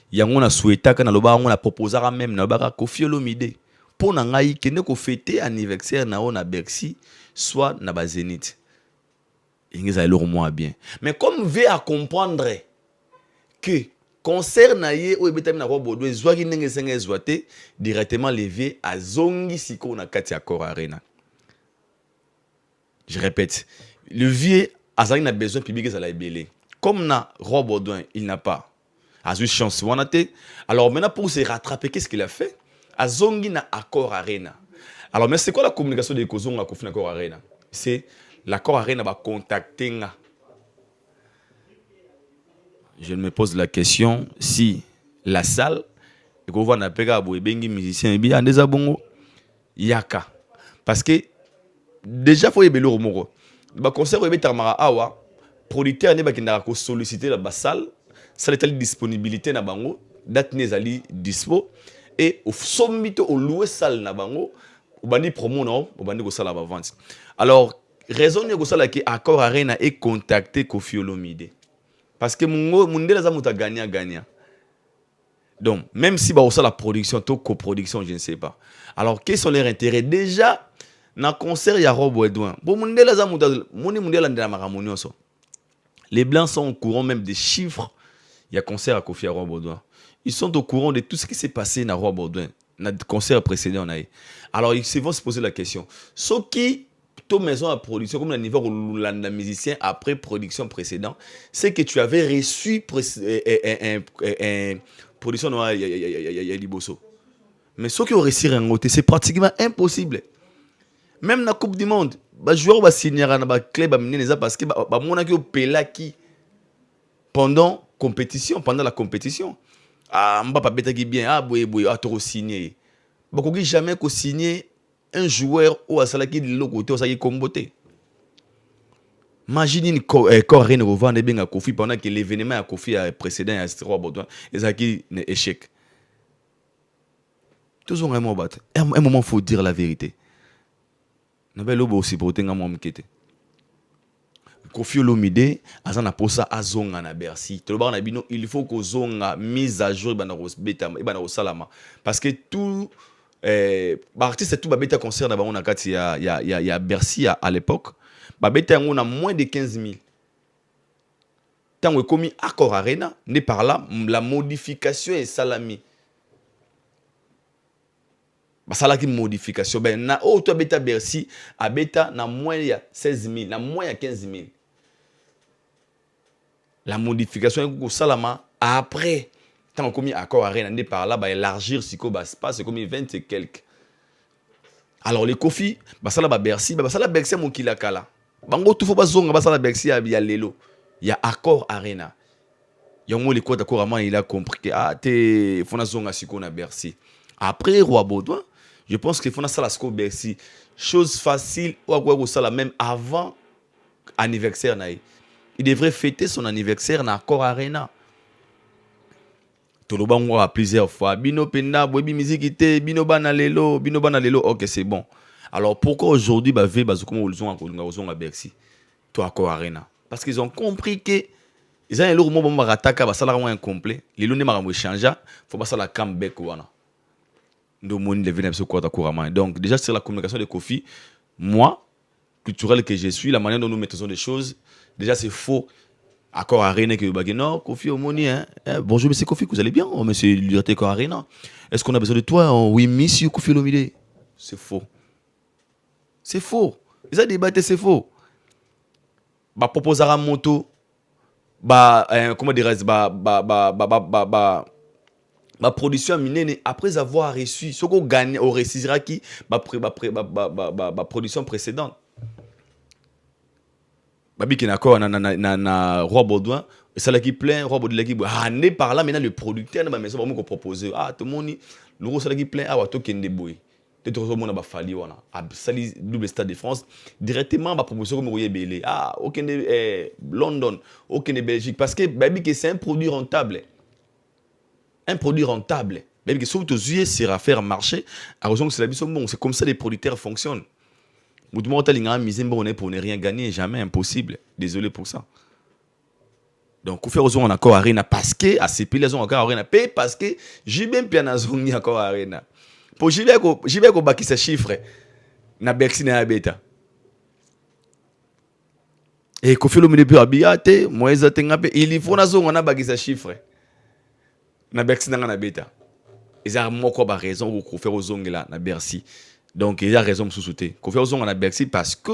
Yango na souhaita kana loba on a proposé même na baka Kofi Olomide. Pour na ngai kene ko fêter anniversaire na on a Bercy soit na ba Zénith. Ingeza leur moi bien. Mais comme veut à comprendre que concert na ye o ebetami na Roi Baudouin zwaki ndenge senga ezwate directement levé à zongi siko na kati Accor Arena. Je répète, le vieux azali na besoin public ezala ebele. Comme na Roi Baudouin, il n'a pas azu chance wanate. Alors maintenant pour se rattraper, qu'est-ce qu'il a fait? Azongi na Accor Arena. Alors mais c'est quoi la communication de Kozonga Kofi na Accor Arena? C'est l'Accor Arena va contacter nga. Je me pose la question si la salle et qu'on voit na pega bo ebengi musicien et bien ndeza bongo yaka parce que déjà faut yebelo romoko ba concert ebeta mara awa producteur ne ba kinda ko solliciter la salle salle est disponibilité na bango date nezali dispo et au sommito au louer salle na bango au bandi promo non au bandi ko sala ba vente. Alors raison ne ko sala ki Accor Arena est contacté Koffi Olomide. Parce que Mundela Zamuta gagnant. Donc, même si bah, ça la production, tout coproduction, je ne sais pas. Alors, quels sont leurs intérêts? Déjà, dans le concert, il y a Roi Baudouin. Bon, Mundela Zamuta, les Blancs sont au courant même des chiffres. Il y a concert à Koffi à Roi Baudouin. Ils sont au courant de tout ce qui s'est passé dans Roi Baudouin, dans le concert précédent. Alors, ils vont se poser la question. Ce qui toute maison à production, comme le niveau où la musicien après production précédente, c'est que tu avais reçu un production de Liboso. Mais ceux qui ont réussi à noter, c'est pratiquement impossible. Même dans la Coupe du Monde, les joueurs vont signer un club parce que les pelaki pendant la compétition. Ah, Mbappé betaki bien, ah boy, ah trop signé. Bakoki jamais ko signer un joueur ou à salaki de l'autre côté, au salaki comboté. Imagine une Coréenne revend des biens à Koffi pendant que l'événement à Koffi précédent à Roi Baudouin, et ça qui est échec. Toujours un moment, un moment faut dire la vérité. N'avait l'obo aussi pour tenir mon mkete. Koffi Olomide, azana posa azonga na Bercy. Toloba na bino, il faut que zonga mise à jour bana beta bana salama parce que tout artiste tout babeta concert na bango na kati ya Bercy à l'époque. Babeta yango na moins de 15 000. Tant que commis Accor Arena, n'est par là la modification est salami. Basala qui modification ben na auto beta Bercy a beta na moins ya 16 000, na moins ya 15 000. La modification est salama après tant commis Accor Arena n'est par là ba élargir siko ba espace comme 20 et quelques. Alors les Koffi basala ba Bercy basala Bercy mon kilakala. Bango tout faut pas zonga basala Bercy ya lelo. Il y a Accor Arena. Yongo les codes Accor Arena il a compris que ah te fona zonga siko na Bercy. Après Roi Baudouin, je pense qu'il faut ça la sco Bercy. Chose facile ou quoi ça la même avant anniversaire naï. Il devrait fêter son anniversaire dans Accor Arena. Tout le monde a plusieurs fois. Bino penda, bobi musique bino bana lelo, ok c'est bon. Alors pourquoi aujourd'hui bave bazukomo olzon à Bercy, to Accor Arena? Parce qu'ils ont compris que ils ont un lourd moment rataka basala vraiment incomplet. Les lunes maramou changea, faut pas ça la comeback wana. Donc déjà sur la communication de Koffi, moi culturel que je suis, la manière dont nous mettons des choses, déjà c'est faux. Accor Arena que vous non, Koffi Omoni, hein? Bonjour monsieur Koffi, vous allez bien? Oh, monsieur Liberté Accor Arena. Est-ce qu'on a besoin de toi? Oh, oui, monsieur Koffi Olomide. C'est faux. C'est faux. Ils ont débattu, c'est faux. Bah proposer à moto, bah comment dirais-je, ma production minée après avoir reçu ce qu'on gagne au récira qui ma production précédente. Babi qui d'accord na Roi Baudouin et ça là qui plein Roi Baudouin qui n'est par là maintenant le producteur na maison vraiment qu'on proposer ah tout le monde le gros ça là qui plein ah to kende boy tout le monde ba fali wana a sali double stade de France directement ba proposition comme Royer Belé ah aucun London aucun Belgique parce que babi que c'est un produit rentable. Un produit rentable. Même que surtout aux yeux, c'est à faire marcher. À raison que c'est la mission bon. C'est comme ça les producteurs fonctionnent. Vous demandez à l'ingénieur bon pour ne rien gagner, jamais impossible. Désolé pour ça. Donc, vous faites en Accor Arena parce que à ces pays les ont Accor Arena parce que j'ai même bien en Accor Arena. Pour j'y vais au baki ces chiffres. Na Bercy na beta. Et Koffi Olomide peut habiller moi ils attendent il faut na zone on a baki ces chiffres. na Bercy na beta. Ils ont moko ba raison ko faire aux ongles là na Bercy. Donc il y a raison de sous-souter. Ko faire aux ongles na Bercy parce que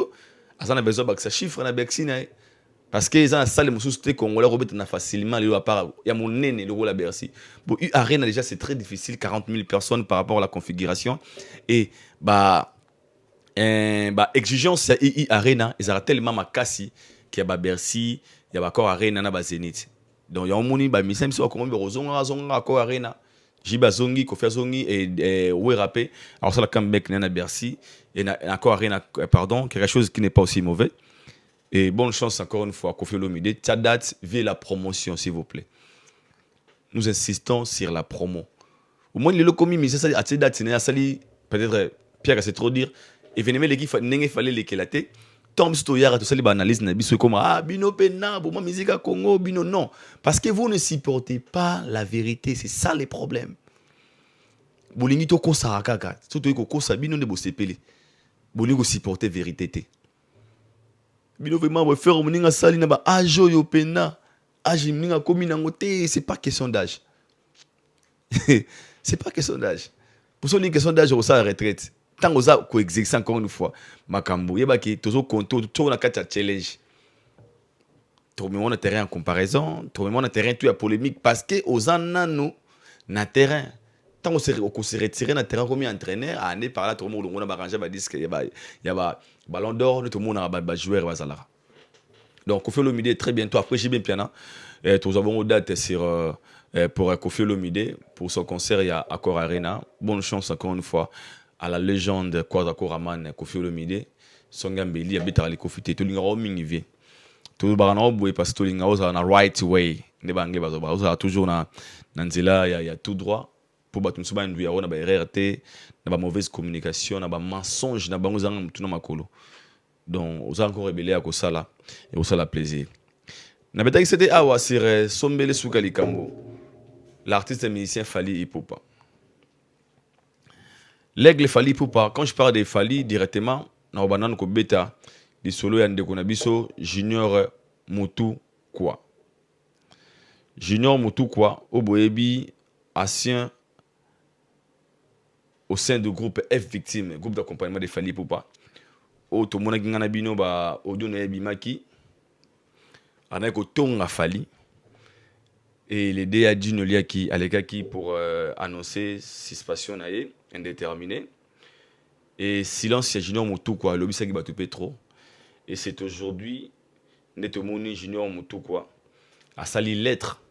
azana besoin ba que ça chiffre na Bercy na parce que ils ont salle mo sous-souter congolais robet na facilement le à part il y a mon nene le rôle à Bercy. Bon arena déjà c'est très difficile 40 000 personnes par rapport à la configuration et exigence I arena ils ont tellement makasi qu'il y a ba Bercy, il y a encore arena na ba Zénith. Donc il y a un moni ba misem so ko mo zonga encore arena. Jiba zongi, Kofi zongi et Ouérapé. Alors ça, la comeback na Bercy et encore rien, pardon, quelque chose qui n'est pas aussi mauvais. Et bonne chance encore une fois, Kofi Olomide. Ta date, via la promotion, s'il vous plaît. Nous insistons sur la promo. Au moins, les locaux, mais ça, à cette date, c'est peut-être Pierre, c'est trop dire. Et venez les gars, il fallait les kélater. Tant que tu as tout ça, les analyses, comme bino pena, bon, musique à Congo, bino non. Parce que vous ne supportez pas la vérité, c'est ça les problèmes. Bolingi to kosa kaka, surtout ko kosa bino ne bosepele. Bolingo supporter vérité té. Bino vraiment va faire moninga sali na ba ajo yo pena. Aji moninga komi na ngote, c'est pas question d'âge. C'est pas question d'âge. Pour ça, une question d'âge au sa retraite. Tant que ça coexiste encore une fois, makambo yeba ki tozo konto to na kata challenge. Trouvez-moi un terrain en comparaison, trouvez-moi un terrain tout à polémique parce que aux anano na terrain. Tant qu'on se retire na terrain comme entraîneur, année par là tout le monde on a arrangé ba disque il y a ballon d'or, tout le monde a ba joueur bazala. Donc Kofi Olomide très bientôt après j'ai bien piana. Nous avons une date sur pour Kofi Olomide pour son concert il y a Accor Arena. Bonne chance encore une fois à la légende Kwada Koraman Kofi Olomide. Songambeli habita ali Kofi te linga o mingi tout barana boy parce que linga o na right way. Ne bange bazo ba toujours na nzela il y a tout droit. Pour battre une semaine on a ba RRT, na ba mauvaise communication, na ba mensonge, na bango zanga mutuna makolo. Donc on a encore rebellé à ça là et ça la plaisir. Na beta que c'était awa sur Sombele Soukali Kambo. L'artiste et musicien Fally Ipupa. L'aigle Fally Ipupa, quand je parle de Fally directement, na banane ko beta di solo ya ndeko na biso Junior Mutu quoi. Junior Mutu quoi, oboyebi ancien au sein du groupe F Victime, groupe d'accompagnement de Fally Ipupa. O to mona ngana bino ba audio na bimaki. Ana ko tonga Fally. Et les DA Dino Liaki Alekaki pour annoncer suspension naie indéterminée. Et silence Junior Mutu quoi, lobisa ki batu Petro. Et c'est aujourd'hui Netomoni Junior Mutu quoi a sali lettre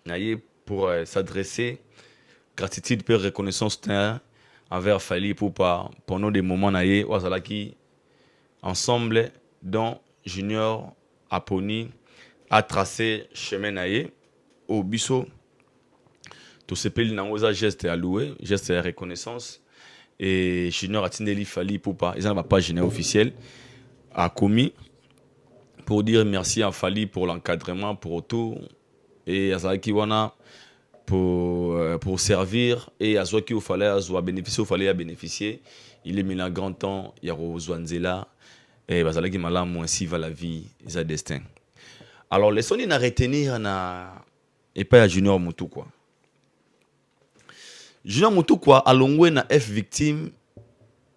naie pour s'adresser gratitude et reconnaissance envers Fally Ipupa pendant des moments naïe wazalaki ensemble dont Junior Aponi a tracé chemin naïe au biso tout ce pays n'a pas geste à louer geste de reconnaissance et Junior Atineli Fally Ipupa ils ont ma page officielle a commis pour dire merci à Fally pour l'encadrement pour tout et azalaki wana pour servir et à ce qu'il fallait bénéficier il est mis un grand temps il y a Zwanzela et bazala qui mala moins si va la vie ça destin alors les sons à retenir na et pas à Junior Mutu quoi Junior Mutu quoi alongwe na F Victime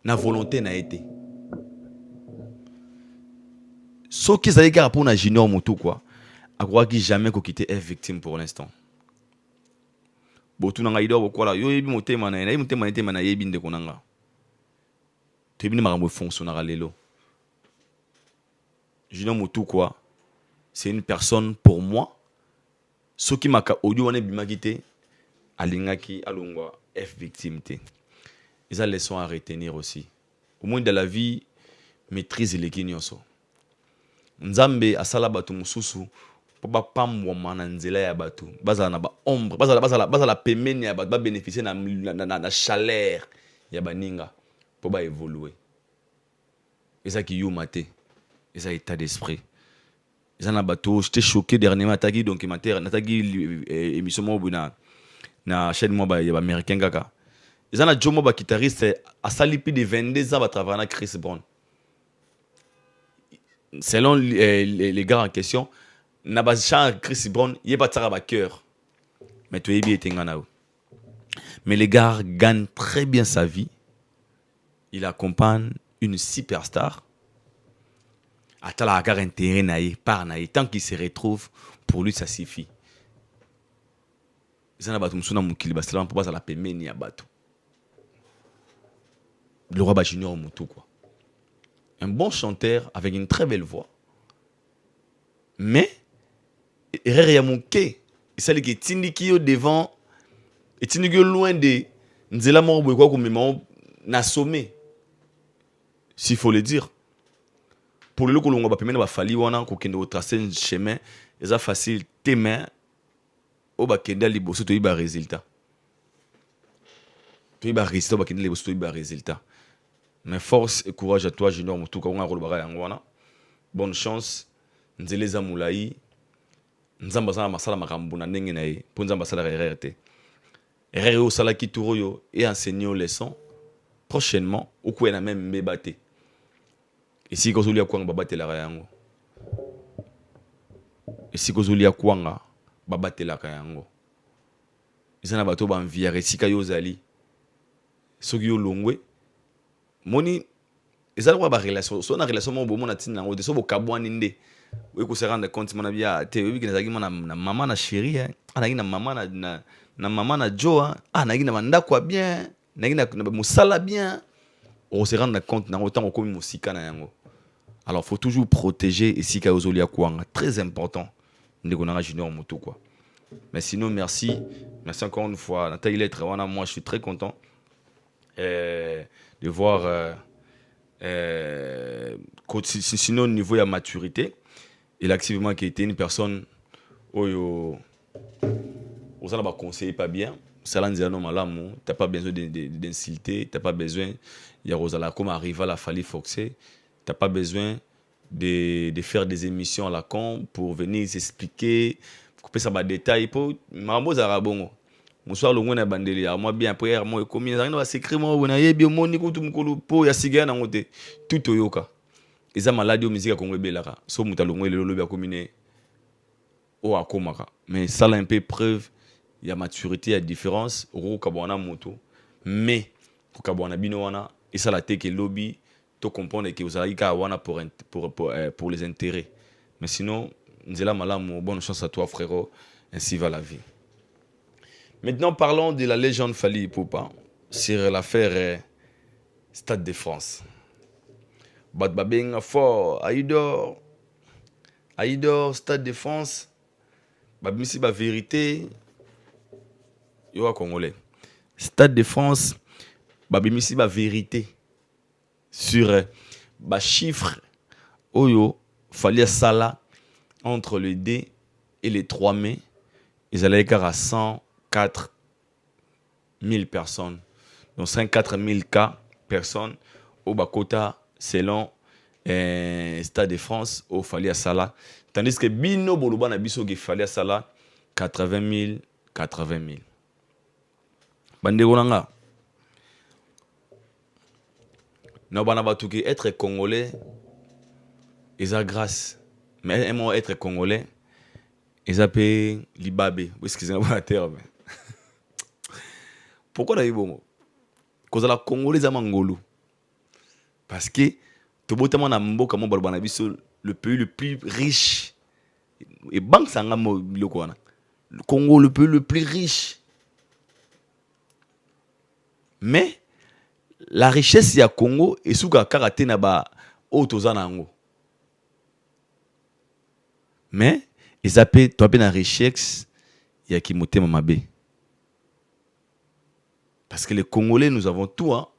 na volonté na été ce qui ça égare pour na Junior Mutu quoi à croire qu'il jamais qu'on quitter F Victime pour l'instant. Botu nanga ido bokola yo yebi motema na yebi motema nete na yebi ndeko nanga to yebi ni makambo fonctionnera lelo Junior Mutu quoi c'est une personne pour moi ce qui m'a audio wana bimaki te alingaki alongwa F Victime te ils ont leçon à retenir aussi au moins dans la vie maîtrise les kinyonso nzambe asala batu mususu ba pamwa mana nzela ya batu bazala na ba ombre bazala pemeni ya batu ba bénéficier na chaleur ya baninga pour ba évoluer eza ki yuma te eza état d'esprit eza na batu j'étais choqué dernièrement ataki donc mater nataki émission mo na chaîne mo ba ya américain kaka eza na jomo ba guitariste asali plus de 22 ans ba travailler na Chris Brown selon les gars en question na ba chant Chris Brown yeba tsara ba cœur Mais tu es bien Tengana. Mais le gars gagne très bien sa vie. Il accompagne une superstar. Attends, la gare intérêt naïe, par naïe. Tant qu'il se retrouve, pour lui, ça suffit. Le roi Bajunior Moutou, quoi. Un bon chanteur avec une très belle voix. Mais, erreur ya moké. C'est qui tindiki au devant et tindiki loin de nzela mo boy quoi comme na sommet. S'il faut le dire. Pour le coup on va permettre ba fali wana ko kende tracer un chemin, c'est facile tes mains au ba kende liboso to iba résultat. To iba résultat ba kende liboso to iba résultat. Mais force et courage à toi Junior Moutou ka ngaro ba yango wana. Bonne chance. Nzele za mulai nzamba sana masala makambo na ndenge na ye po nzamba sala RRT RRT au sala ki turo yo et enseigner aux leçons prochainement ou ko na même mbebate ici ko zulia kwanga babate la yango ici ko zulia kwanga babate la yango izana bato ba envia resika yo zali soki yo longwe moni ezala kwa ba relation so na relation mo bo mona tinna ngo de so bo kabwani nde. Oui, qu'on se rende compte, mon ami, tu es que na maman na chérie, ana na maman na maman na Joe, ana na manda quoi bien, na musala bien. On se rend compte na autant comme musika na yango. Alors faut toujours protéger et sika ozolia kwanga, très important. Ndeko Junior Moutou quoi. Mais sinon merci encore une fois. Nathalie Lettre, moi je suis très content de voir sinon au niveau de la maturité. Il a activement qui était une personne où on va conseiller pas bien. Ça l'a dit non malam, t'as pas besoin d'insulter, t'as pas besoin il y a Rosala comme arrive à la Fali Foxé, t'as pas besoin de faire des émissions à la con pour venir s'expliquer, couper ça bas détail pour mambo zarabongo. Bonsoir le ngona bandeli à moi bien après moi comme ça va s'écrire moi on a bien moni ko tumkolo po ya sigana ngote tout oyoka. Eza maladi o musique Congo belaka so mutalongo le lobi akomine o akomaka mais ça là un peu preuve il y a maturité il y a différence au kabwana moto mais ko kabwana bino wana et ça la te que lobby to comprendre que vous allez ka wana pour les intérêts mais sinon nzela malamu bonne chance à toi frérot ainsi va la vie. Maintenant parlons de la légende Fally Ipupa sur l'affaire Stade de France. Bat Babenga fort, Aïdor, Stade de France, Babimisi ba vérité, yo a Congolais. Stade de France, Babimisi ba vérité sur ba chiffre, oyo, Fally Sala entre le 2 et le 3 mai, ils allaient à 104 000 personnes. Donc 104 000 cas personnes au Bakota. Selon Stade de France au Fally Sala. Tandis que Bino Boloba na biso ki Fally Sala 80 000. Bandeko nanga. Non bana batuki être congolais eza grâce. Mais aimons être congolais eza pe libabe. Excusez-moi la terme. Pourquoi na yibongo? Cause la congolais za mangolo. Parce que le pays le plus riche et banque le Congo le pays le plus riche mais la richesse du Congo est sous karaté na ba otozanango mais ils appellent toi la richesse ya ki motema mabe parce que les Congolais nous avons tout hein.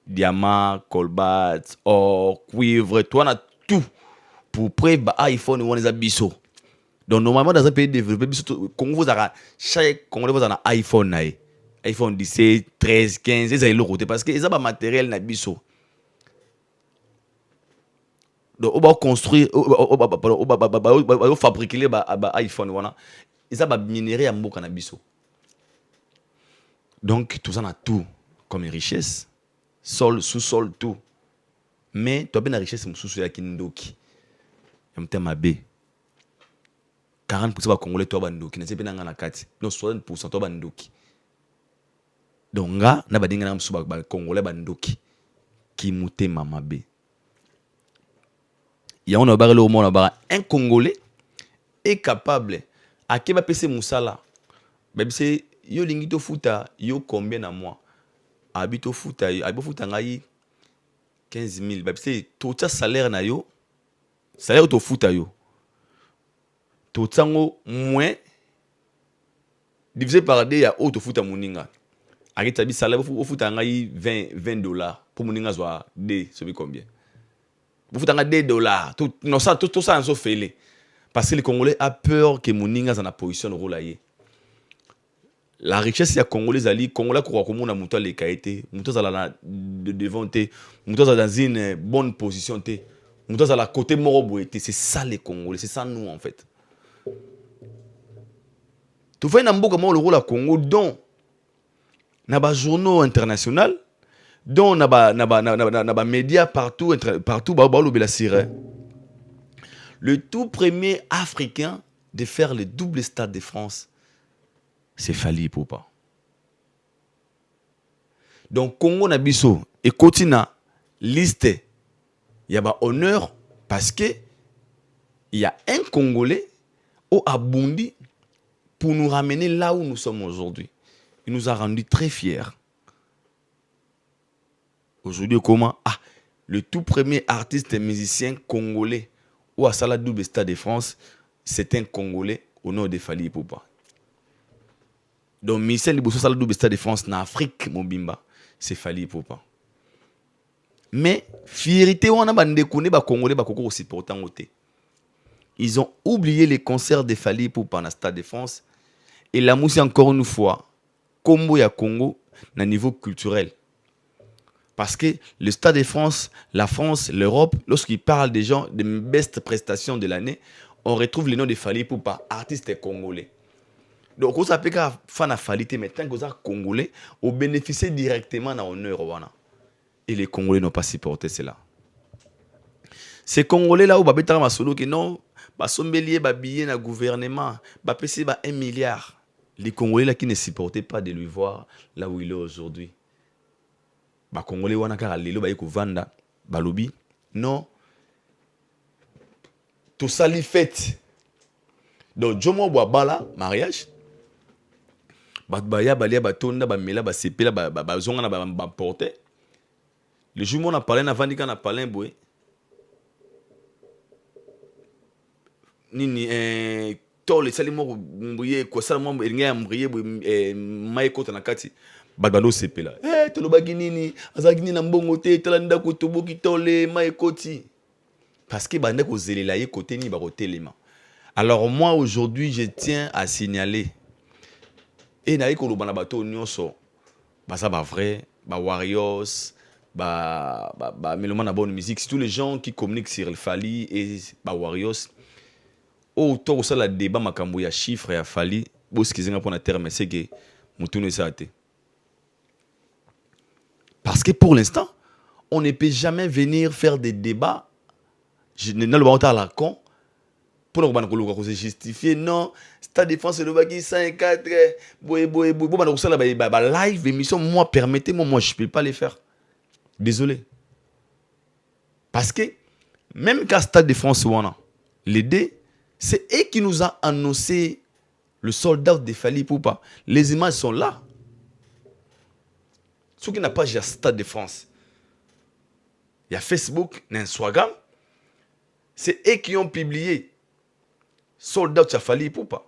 Diamant, colbat, or, cuivre, toi on a tout pour près iPhone ou on les a biso. Donc normalement dans un pays développé, Congo vous a chaque Congolais vous a un iPhone iPhone 17, 13, 15, ils ont le côté parce que ils ont pas matériel na biso. Donc on va construire, on va fabriquer les iPhone voilà. Ils ont pas minéré à mboka na biso. Donc tout ça on a tout comme richesse. Sol, sous-sol, tout. Mais tu as bien la richesse, c'est sous-sol, il y a Kindoki. Il y a un B. 40% ba Congolais to bandoki na sepena ngana kati. Non 60% to bandoki. Donc nga na badinga na msu ba Congolais bandoki qui mouté mamabe. Ya on a barré le monde ba un Congolais est capable à qui va passer musala. Même c'est yo lingi to futa yo combien na mois. Habito futa habito futa ngai 15 000. Même c'est tout ça salaire na yo. Salaire to futa yo. Tout ça moins divisé par 2 ya auto futa muninga. Arrête tabi salaire au futa ngai $20 pour muninga zwa D, ça veut combien? Vous futa ngai $2. Tout non ça tout ça en so fait. Parce que les Congolais a peur que muninga za na position rôle aye. La richesse ya Congolais ali Congolais ko komona muto le kaité, muto za la devant te, muto za dans une bonne position te, muto za la côté morobo était, c'est ça les Congolais, c'est ça nous en fait. Tu fais un mboka mo le rôle à Congo dont na ba journaux international, dont na ba médias partout ba lo bela sire. Le tout premier africain de faire le double stade de France, c'est Fally Ipupa. Donc Congo na biso et continent liste il y a ba honneur parce que il y a un Congolais au Abundi pour nous ramener là où nous sommes aujourd'hui. Il nous a rendus très fiers. Aujourd'hui comment le tout premier artiste et musicien congolais ou à Sala double stade de France, c'est un Congolais au nom de Fally Ipupa. Donc Michel Liboso Sala double stade de France en Afrique mobimba, c'est Fally Ipupa. Mais fierté on a bande connaît ba Congolais ba koko aussi pourtant côté. Ils ont oublié les concerts de Fally Ipupa dans le stade de France et la mousse encore une fois combo ya Congo na niveau culturel. Parce que le Stade de France, la France, l'Europe, lorsqu'ils parlent des gens, des best prestations de l'année, on retrouve le nom de Fally Ipupa, artiste congolais. Donc, on s'appelle qu'à fan à Fally, mais tant que vous êtes congolais, on bénéficie directement dans l'honneur. Et les Congolais n'ont pas supporté cela. Ces Congolais là où Babeta Masolo qui non, bah sombelier, bah billet na gouvernement, bah PC bah 1 milliard. Les Congolais là qui ne supportaient pas de lui voir là où il est aujourd'hui. Bah Congolais wana kaka lelo ba yeko vanda balobi non tout ça li fête. Donc jomo boa bala mariage ba baya balia batonda ba mela ba sepela ba zonga na ba porter. Le jour où on a parlé na vandi kana parlé boy nini tole sali moko mbriye ko sala mo ringa mbriye mai kota na kati badalo sepela tolobaki nini azaki nini na mbongo te tala ndako toboki tole mai koti parce que bande ko zelela ye côté ni ba kotelema. Alors moi aujourd'hui je tiens à signaler et na ko lobana bato nyonso ba ça ba vrai ba warriors ba meloma na bonne musique, c'est tous les gens qui communiquent sur le Fally et ba warriors autant ça la débat makambo ya chiffre ya Fally boskizenga pour na terme c'est que mutuno ça té. Parce que pour l'instant, on ne peut jamais venir faire des débats. Je ne le vois pas à la con. Pour nous justifier, non. Stade de France, c'est le bagui 5-4. Live, émission, moi, permettez-moi, moi, je ne peux pas les faire. Désolé. Parce que, même qu'à Stade de France, les deux, c'est eux qui nous ont annoncé le soldat de Fally Ipupa. Les images sont là. Ceux qui n'ont pas de Stade de France, il y a Facebook, il y a Instagram. C'est eux qui ont publié Soldat de Fally Ipupa.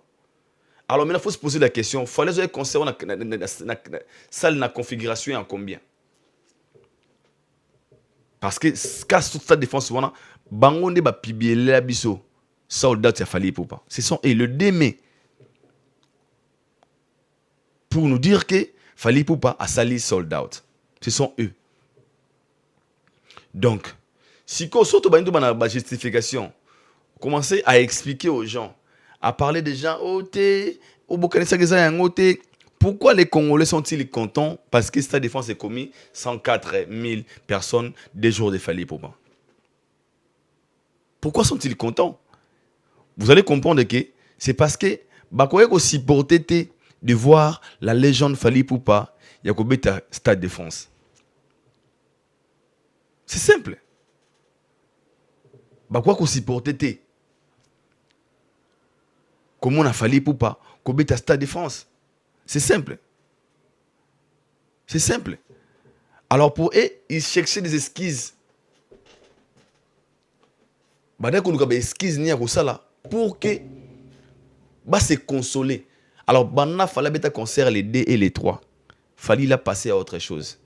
Alors maintenant, il faut se poser la question, il faut les conserver dans la configuration en combien? Parce que quand Stade de France, bango ne ba publier la biso Soldat de Fally Ipupa. Ce sont eux le 2 mai pour nous dire que Fally Ipupa a sali sold out. Ce sont eux. Donc, si on saute dans la justification, commencez à expliquer aux gens, à parler des gens, pourquoi les Congolais sont-ils contents? Parce que Stade de France est commis 104 000 personnes des jours de Fally Ipupa. Pourquoi sont-ils contents? Vous allez comprendre que C'est parce que bakoye ko supporter de voir la légende Fally Ipupa ya ko beta Stade de France. C'est simple. Bakoye ko supporter comment on a Fally Ipupa ko beta Stade de France. C'est simple. C'est simple. Alors pour eux, ils cherchaient des esquisses. Bah qu'on a des esquisses ni à ça pour que bah se consoler. Alors Banna fallait mettre concert les 2 et les 3. Fallait la passer à autre chose.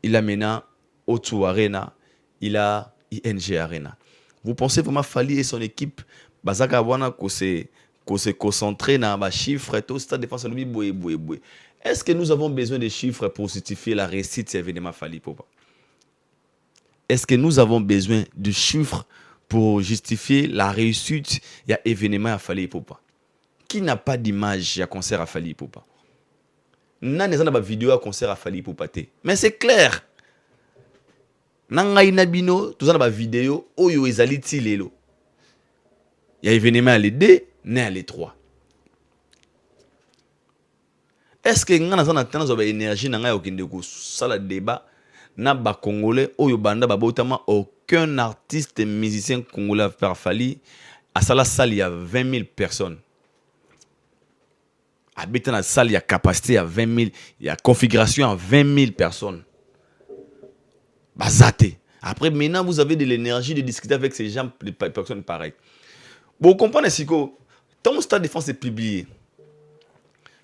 Il a maintenant O2 Arena, il a ING Arena. Vous pensez vraiment Fally et son équipe bazaka wana ko se concentrer dans les chiffres et tout Stade de France boué. Est-ce que nous avons besoin de chiffres pour justifier la réussite de cet événement Fally Ipupa? Est-ce que nous avons besoin de chiffres pour justifier la réussite de l'événement à Fally Ipupa? Qui n'a pas d'image à concert à Fally Ipupa? N'a pas de vidéo à concert à Fally Ipupa. Mais c'est clair. Nanga inabino, tout ça na ba vidéo, oyo ezali ti lelo. Il y a événement à les 2, né à les 3. Est-ce que ngana zana tana ba énergie nanga okinde ko sala débat na ba congolais oyo banda ba botama aucun artiste musicien congolais par Fally à sala salle il y a 20 000 personnes. Habitant dans la salle, il y a capacité à 20 000, il y a configuration à 20 000 personnes. Bazaté. Après, maintenant, vous avez de l'énergie de discuter avec ces gens, les personnes pareilles. Bon, vous comprenez, Siko, ton Stade de France est publié.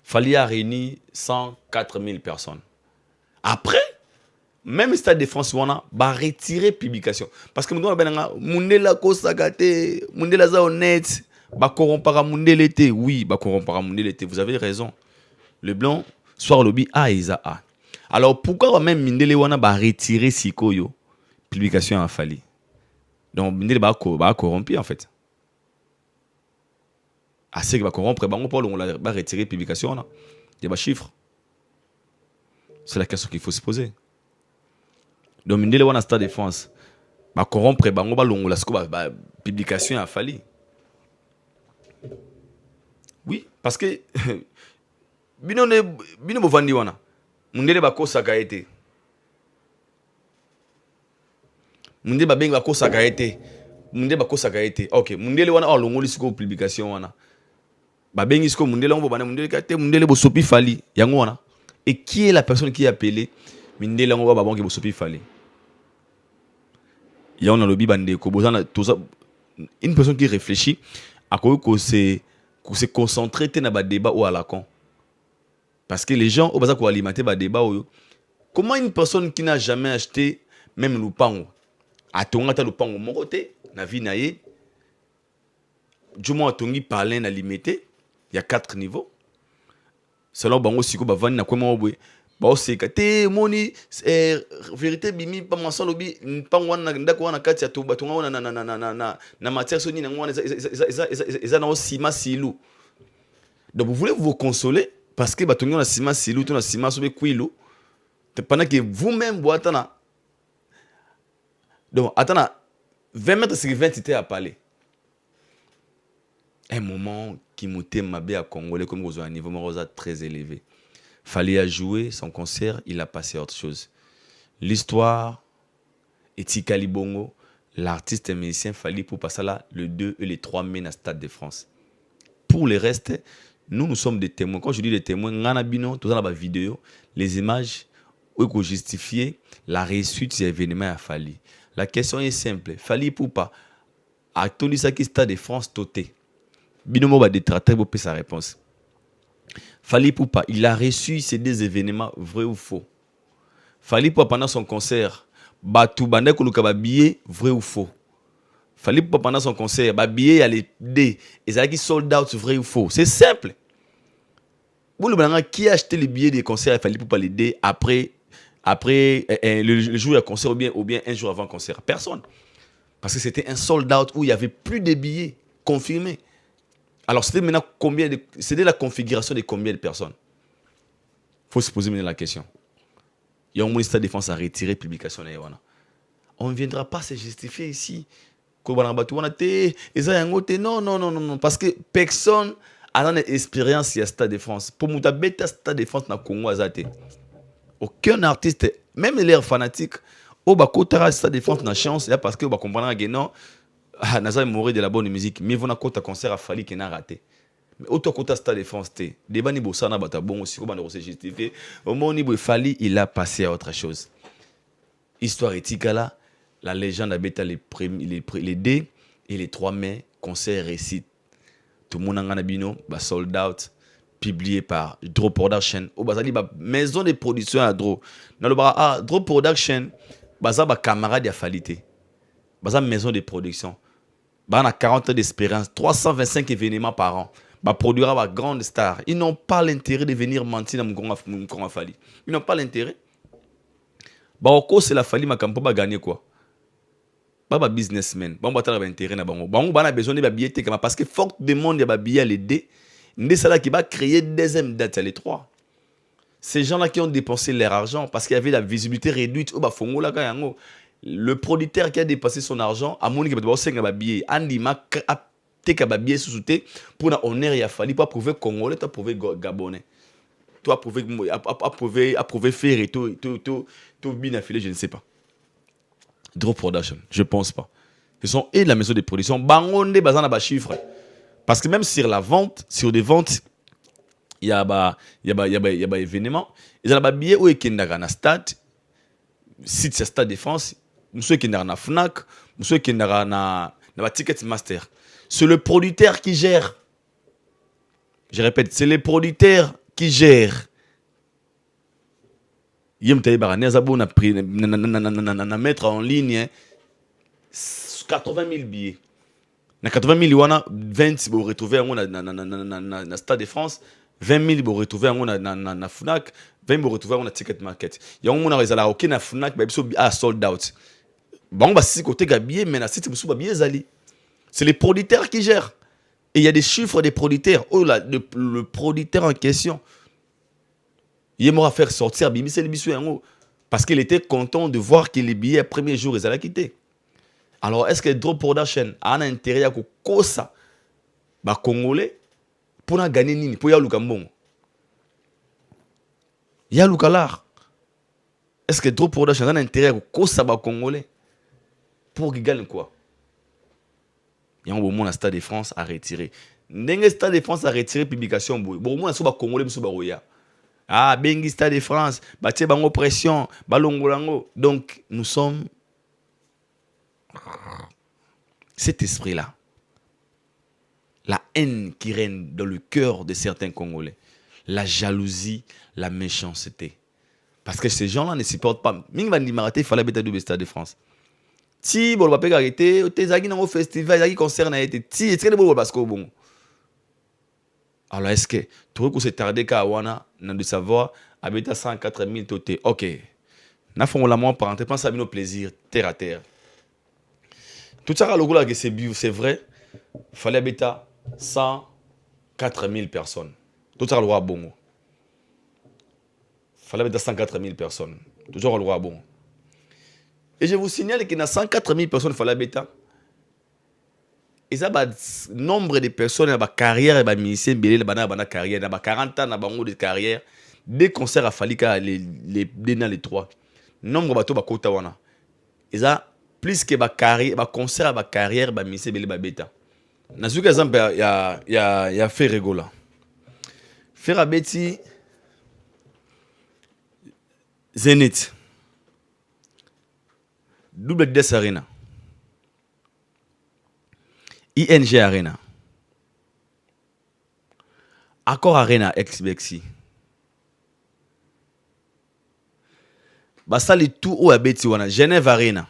Fally a réuni 104 000 personnes. Après, même Stade de France, on a retiré publication. Parce que nous avons Mundela Kosagate, Mundela Zaonet, Bakoron Mundela était. Oui, Bakoron Mundela était. Vous avez raison. Le blanc, soir lobby A et A. Alors pourquoi même Mindele wana ba retirer Sikoyo publication à Fally? Donc Mindele ba corrompu en fait. Assez que ba corrompre ba on l'a ba retirer publication là. Il y a ba chiffres. C'est la question qu'il faut se poser. Donc Mindele wana Stade de France ba corrompre ba on la publication à Fally. Oui, parce que bino bovandi wana Mundele bako sakaete. Mundele babeng bako sakaete. Mundele bako sakaete. OK, Mundele wana olongoli siko publication wana. Babengi siko Mundele on bana Mundele kate Mundele bo sopi Fally yango wana. Et qui est la personne qui a appelé Mundele on ba bangi bo sopi Fally? Il y a on a lobby bande ko bozana tout ça une personne qui réfléchit à quoi que se concentrer na ba débat ou à la con. Parce que les gens, au bazar pour alimenter le débat, comment une personne qui n'a jamais acheté même le pango, a tonga le pango mon côté, na vie naie, du moins tongi parler na limité, il y a 4 niveaux. Selon bango siko ba vani na quoi mo bwe, ba o sekate moni vérité bimi pas mansa lobi pango na ndako wana kati ya to batonga na matière soni na ngwana eza na osima silu. Donc vous voulez vous consoler parce que batongi na sima silu to na sima sobe kwilo pendant que vous-même boatana. Donc attends 20 mètres sur 20 était à parler. Un moment qui m'était mabé à Congolais comme vous avez un niveau très élevé. Fallait à jouer son concert, il a passé à autre chose. L'histoire Etikali Bongo, l'artiste et musicien Fally pour passer là le 2 et le 3 mai dans le Stade de France. Pour le reste, nous sommes des témoins. Quand je dis des témoins, nous tout dans la vidéo, les images où justifier la réussite des événements à Fally. La question est simple. Fally Ipupa a tenu ça qui Stade de France toté. Binomo va détrater pour sa réponse. Fally Ipupa, il a reçu ces 2 événements, vrai ou faux. Fally Ipupa pendant son concert, Batou Bandé Koluka billet, vrai ou faux. Fally Ipupa pendant son concert, billet a les D, et ça qui sold out, vrai ou faux. C'est simple. Vous le qui a acheté les billets des concerts à Fally Ipupa les D après le jour du concert ou bien un jour avant le concert? Personne. Parce que c'était un sold out où il n'y avait plus de billets confirmés. Alors, c'était maintenant c'était la configuration de combien de personnes? Il faut se poser maintenant la question. Il y a un ministère de Défense à retirer la publication. On ne viendra pas se justifier ici. Non. Parce que personne une expérience à Stade de France. Pour moi, bêta Stade de France na Congo azate. Aucun artiste, même les fanatiques, au bakotara Stade de France na chance, parce que va comprendre que non, Nazar mourir de la bonne musique, mais vous na kota concert a fallu qu'il n'a raté. Mais autant kota Stade de France te, débat ni bossana bata bon aussi comment on se justifier. Au moment où il fallait, il a passé à autre chose. Histoire éthique là, la légende a bêta les 2 et les 3 mai, concert récite. Tout le monde a bino, sold out, publié par Draw Production. Au bazali ba maison de production à Draw. Dans le bar Draw Production, baza ba camarade ya falité. Baza maison de production. Ba na 40 ans d'expérience, 325 événements par an. Ba produira ba grande star. Ils n'ont pas l'intérêt de venir mentir dans mon fali. Ils n'ont pas l'intérêt. Ba oko c'est la fali ma campo ba gagner quoi. Ba businessman. Ba mbata ba intérêt na bango. Bango ba na besoin de ba billet parce que forte demande ya ba billet les D. Ndé ça là qui va créer deuxième date les 3. Ces gens-là qui ont dépensé leur argent parce qu'il y avait la visibilité réduite au ba fongo là yango. Le producteur qui a dépassé son argent a moni que ba 5 ba billet. Andi ma te ka ba billet sous-souté pour na honneur ya fali pas prouver congolais, toi prouver gabonais. Toi prouver faire et tout bien affilé, je ne sais pas. Draw Production, je pense pas. Ils sont et la maison de production bangonde bazana ba chiffre. Parce que même sur la vente, sur des ventes, il y a événement. Ils ont des billets où ils sont dans stade, site c'est Stade de France, ceux qui sont dans Fnac, ceux qui sont dans Ticketmaster. C'est le producteur qui gère. Je répète, c'est le producteur qui gère. Yem Taïba, Nezabo n'a pris, n'a mettre en ligne 80 000 billets. Na 80 000 wana 20 vous retrouver na Stade de France, 20 000 vous retrouver na Fnac, 20 vous retrouver na Ticket Market. Ya on na rezala OK na Fnac ba biso sold out. Bon ba si côté gabier mais na site biso ba bien zali. C'est les producteurs qui gèrent. Et il y a des chiffres des producteurs. Oh là le producteur en question. Il aimera faire sortir Bimisi le biso yango parce qu'il était content de voir que les billets premier jour ils allaient quitter. Alors, est-ce que Draw Production a un intérêt à kosa ba Congolais pour gagner nini pour yaluka mbongo? Yaluka lar. Est-ce que Draw Production a un intérêt à kosa ba Congolais pour qu'ils gagnent quoi? Il y a un moment, le Stade de France a retiré. Ndenge Stade de France a retiré publication boy. Bon, moi, ba Congolais biso ba roya. Ah, bengi Stade de France, ba tie bango pression, ba longolango. Donc, nous sommes cet esprit-là, la haine qui règne dans le cœur de certains Congolais, la jalousie, la méchanceté. Parce que ces gens-là ne supportent pas. Il fallait bêter du Stade de France. Si vous avez arrêté, vous avez un festival, vous avez un concert, vous avez bon. Alors est-ce que tout le tardé qu'à Wana, de savoir, habiter à 104 000 totés. Ok. N'a fait la moi par entre pense à nos plaisirs, terre à terre. Tout ça, c'est vrai. Il fallait habiter 104 000 personnes. Tout ça, le roi bon. Il fallait habiter 104 000 personnes. Toujours le roi bon. Et je vous signale qu'il y a 104 000 personnes, il fallait habiter. Et ça, le nombre de personnes dans la carrière, les musiciens, dans la carrière, dans 40 ans de carrière, des concerts à fallu les dans les 3. Nombre de bateaux, bakota wana. Et ça, plus que ba carrière, ba concert ba carrière ba mise bele ba beta. Na sur exemple il y a fait rigola. Faire abeti Zenith. Double Des Arena. ING Arena. Accor Arena ex-Bexi. Basali tout ou abeti wana Genève Arena.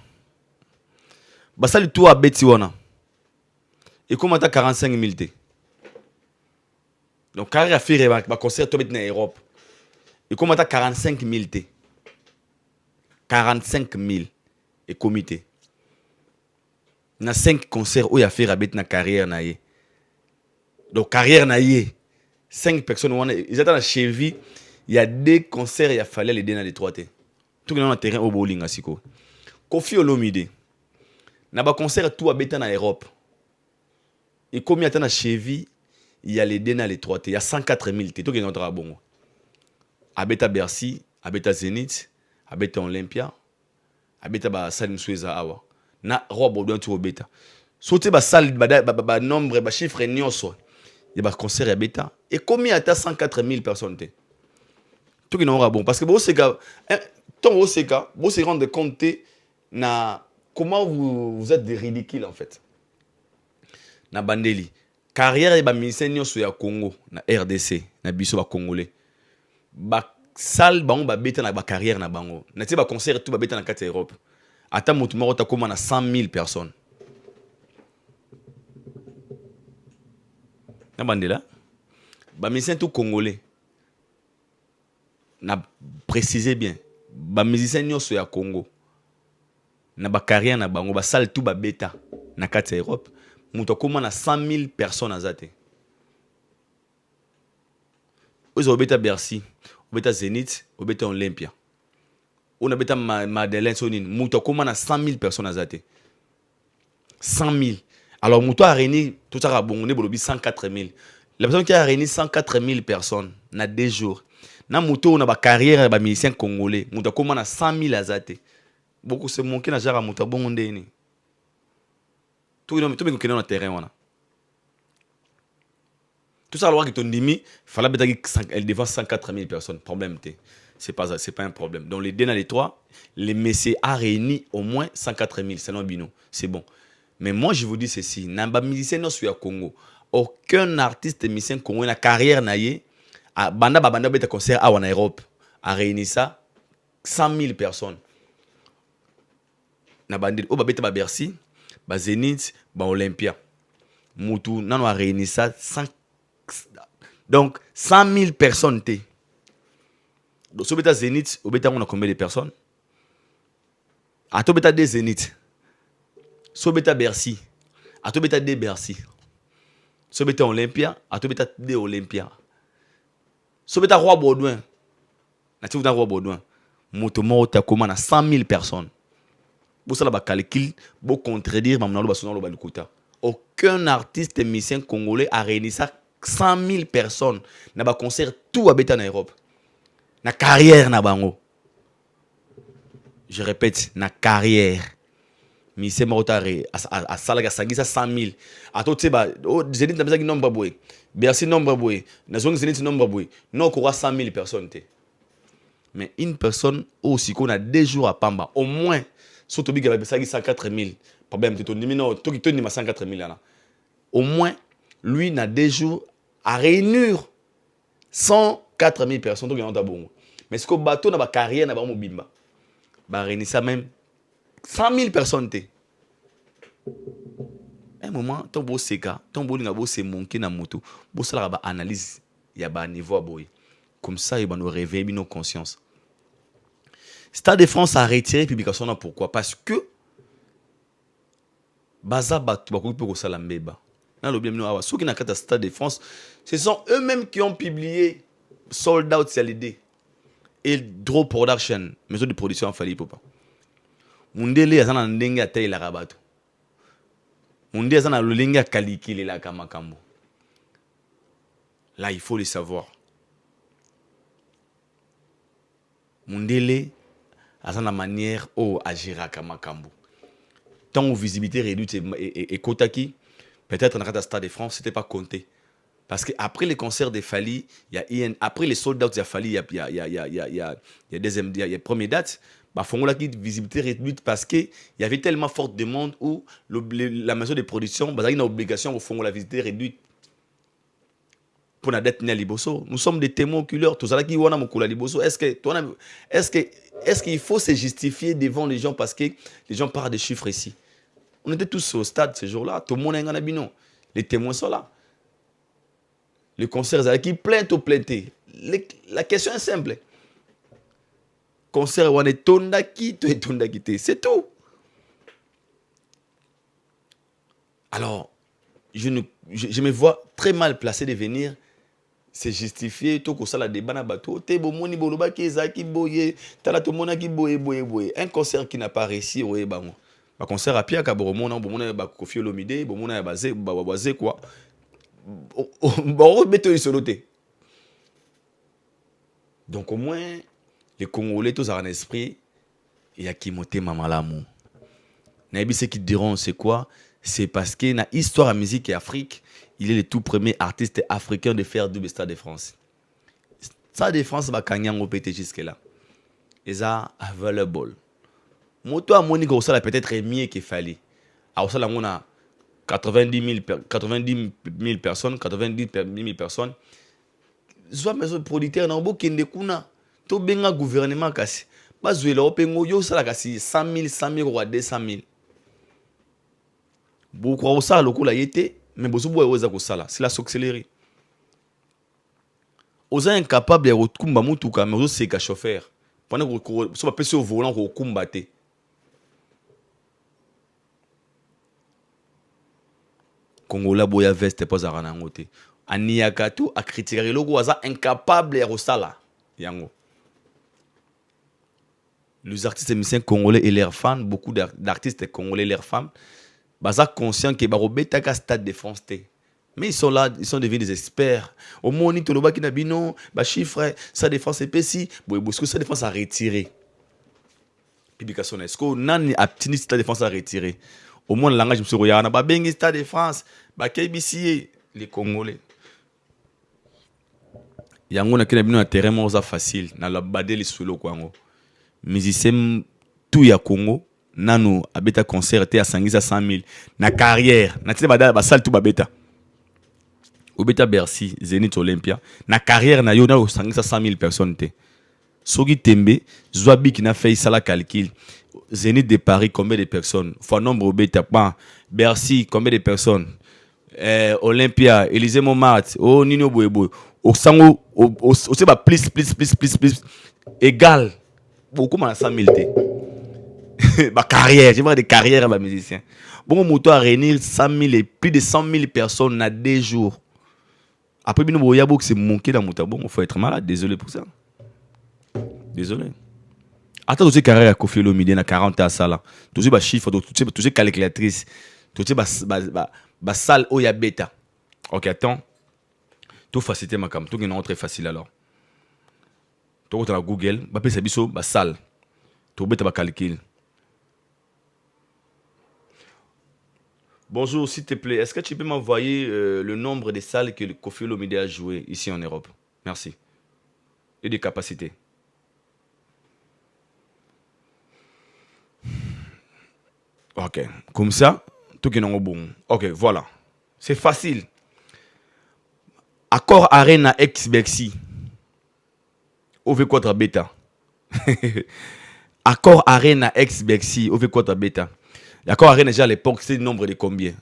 Basali tout à Betiwana. Et comment t'as 45 000 t. Donc, carrière à faire un concert en Europe. Et comment t'as 45 000 t. 45 000 et comité. Il y a 5 concerts où il y a fait une carrière. Donc, carrière, 5 personnes. Ils étaient dans Chevy. Il y a 2 concerts, il a fallu les 2 dans les 3 t. Tout le monde a terrain au bowling. Kofi Olomide. Il y a un concert tout à en Europe. Et comme il y a un Chevy, il y a les Dena, les 3 T. Il y a 104 000 T. Tout qui est notre bon. Abeta Bercy, Abeta Zénith, Abeta Olympia, Abeta Salim Soueza Awa. Na Roi Baudouin tout Obeta. Sauter ba salle, ba nombre, ba chiffre nyonso. Il y a un concert à Beta. Et combien y a 104 000 personnes? Tout qui n'aura bon. Parce que c'est quand vous se rendez compte na comment vous êtes des ridicules en fait. Na Bandeli. Carrière et ministère nyonso ya Congo, na RDC, na biso ba Congolais. Ba salle bango ba Beta na ba carrière na bango. Na ti ba concert tout ba Beta na kati Europe. Ata mutu moko ta koma na 100 000 personnes. Na bandela ba musicien tout congolais na préciser bien ba musicien nyonso ya Congo na ba carrière na bango ba salle tout ba Beta na kati Europe muto koma na 100 000 personnes azate ozo Beta Bercy Beta Zénith Beta Olympia on a Beta Madeleine Sonine muto koma na 100 000 personnes azate 100 000. Alors, Mouto a réuni, tout ça a bon, 104 000. La personne qui a réuni 104 000 personnes, na 2 jours. Na Mouto, on a une carrière de musicien congolais. Mouto, comment on a 100 000 azate. Beaucoup se manquent na jara Mouto, bon, on est. Tout le monde qui est dans le terrain. Tout ça, alors, qui t'ont dit, elle devant 104 000 personnes. Problème, c'est pas un problème. Donc, les deux dans les 3, les messieurs a réuni au moins 104 000. C'est non bino. C'est bon. Mais moi, je vous dis ceci. Namba musicien non sur Congo. Aucun artiste musicien congolais na carrière naie a banda beta concert en Europe a réuni ça 100 000 personnes. Na bandit o beta ba Bercy, ba Zénith, ba Olympia. Mutu nano a réuni ça 100. Donc 100 000 personnes té. Donc so beta Zénith, o beta on a combien de personnes? A to beta des Zénith. So beta Bercy, a to beta de Bercy. So beta Olympia, a to beta de Olympia. So beta Roi Baudouin. Na ti Roi Baudouin. Moto mota comment na 100 000 personnes. Bo ça la ba calcul, bo contredire mamna lo ba sonalo ba lukuta. Aucun artiste musicien congolais a réuni ça 100 000 personnes na ba concert tout à beta na Europe. Na carrière na bango. Je répète, na carrière. Mise Morotare à Salaga Sagisa 100 000. À tout ça, Zénith n'a pas nombre boy. Bercy nombre boy. Nazong Zénith nombre boy. Non, qu'on a 100 000 personnes. Mais une personne aussi qu'on a 2 jours à Pamba, au moins, surtout que la Sagisa 104 000. Problème, tu non, tout qui te dit 104 000 là. Au moins, lui n'a 2 jours à réunir 104 000 personnes. Tout qui est bon. Mais ce que bateau n'a pas carrière n'a pas mon bimba. Bah réunir ça même. 100 000 personnes. Un moment, ton beau seka, ton beau n'abo c'est monké na moto. Beau ça la analyse, il y a un niveau à boy. Comme ça, il va nous réveiller nos consciences. Stade de France a retiré publication là pourquoi? Parce que baza batu bakoupi ko salambeba. Na lo bien no awa. Ceux qui n'a qu'à Stade de France, ce sont eux-mêmes qui ont publié Sold Out CLD et Draw Production, maison de production en Fali Popa. Mundele azana ndenge atay la rabato. Mundele azana lolenga kalikile la kamakambo. Là, il faut le savoir. Mundele azana manière au agir à kamakambo. Tant où visibilité réduite et Kotaki, peut-être dans le Stade de France, c'était pas compté. Parce qu'après les concerts de Fali, il y a après les sold out de Fali, il y a première date. Bah, Fongola qui visibilité réduite parce qu'il y avait tellement forte demande où la maison de production, bah, il y a une obligation au Fongola visiter réduite pour la dette à Liboso. Nous sommes des témoins oculaires. Tout ça qui wana mokula Liboso. Est-ce qu'il faut se justifier devant les gens parce que les gens parlent des chiffres ici? On était tous au stade ce jour-là. Tout le monde est en abino. Les témoins sont là. Les concerts qui plaintent ou plaintent. La question est simple. Concert on est tondaki, c'est tout. Alors, je me vois très mal placé de venir se justifier tout que ça la débat na bateau. Te bomoni boloba ki ezaki boye, tala to mona ki boye. Un concert qui n'a pas réussi oye bango. Ba concert à Pia ka bomona ba Koffi Olomide, bomona ba Bazé quoi. Donc au moins, les Congolais, tous en esprit, il y a qui monté Mamalamu. Ce qui diront, c'est quoi? C'est parce que dans l'histoire de la musique et Afrique, il est le tout premier artiste africain de faire double Stade de France. Stade de France va gagner au PT jusque-là. Et ça, available. Moto à Monique, ça peut-être mieux qu'il fallait. Alors ça, on a 90 000 personnes, 90 000 personnes. Soit mes producteurs n'ont pas de kuna. To benga gouvernement kasi. Pas jouer là, opengo yo ça la kasi 100 000 ou 200 000. Beaucoup ça le coup là été, mais beaucoup boire ça ko ça là, c'est la s'accélérer. Aux incapable de rekumba mutuka, mais aussi c'est chauffeur. Pendant que so pas au volant ko kumbate. Congolais boya veste pas arana ngote. Aniakatu a critiquer le goza incapable de ça yango. Les artistes musiciens congolais et leurs fans, beaucoup d'artistes congolais et leurs femmes, sont conscients que Barobeta ka Stade de France. Mais ils sont là, ils sont devenus des experts. Au moins, ils ont dit que les chiffres, ça défense est pessi, ça défense à retirer. Publication est-ce que nan a petit Stade de France à retirer. Au moins le langage monsieur Royana ba bengi Stade de France, ba KBC les Congolais. Yango na kina bino na terrain mo za facile na la badeli solo kwango. Musicien tout ya Congo nanu abeta concert te à 100 000 na carrière na tete ba salle tout babeta. Obeta Bercy, Zénith Olympia, na carrière na yo na 100 000 personnes te. Sogi Tembe, Zouabi qui n'a fait ça la calcul. Zénith de Paris, combien de personnes? Fois nombre Obeta, Bercy, combien de personnes? Olympia, Élysée Montmartre, Nino Boebo, au sango, au c'est pas plus, égal. Beaucoup moins 100 000 te. Ma carrière, j'ai vraiment des carrières à musicien. Bon, mon a réuni 100 000 et plus de 100 000 personnes dans 2 jours. Après, il y a beaucoup qui s'est manqué dans mon tabou. Il faut être malade, désolé pour ça. Désolé. Attends, tu sais, carrière à Kofi Olomide, il y a 40 ans à ça là. Tu sais, chiffre, tu sais, calculatrice. Tu sais, salle, où il y a bêta. Ok, attends. Tout facilité, ma cam. Tout est très facile alors. Tu vas Google, tu vas faire ça, salle. Tu vas calculer. Bonjour, s'il te plaît, est-ce que tu peux m'envoyer le nombre de salles que le Kofi Olomide a joué ici en Europe? Merci. Et des capacités. Ok, comme ça, tout qui est bon. Ok, voilà. C'est facile. Accord Arena ex Bexi. OV Quadra Beta. Accord Arena ex Bexi. OV Quadra Beta. L'accord Arena déjà à l'époque, c'est le nombre de combien?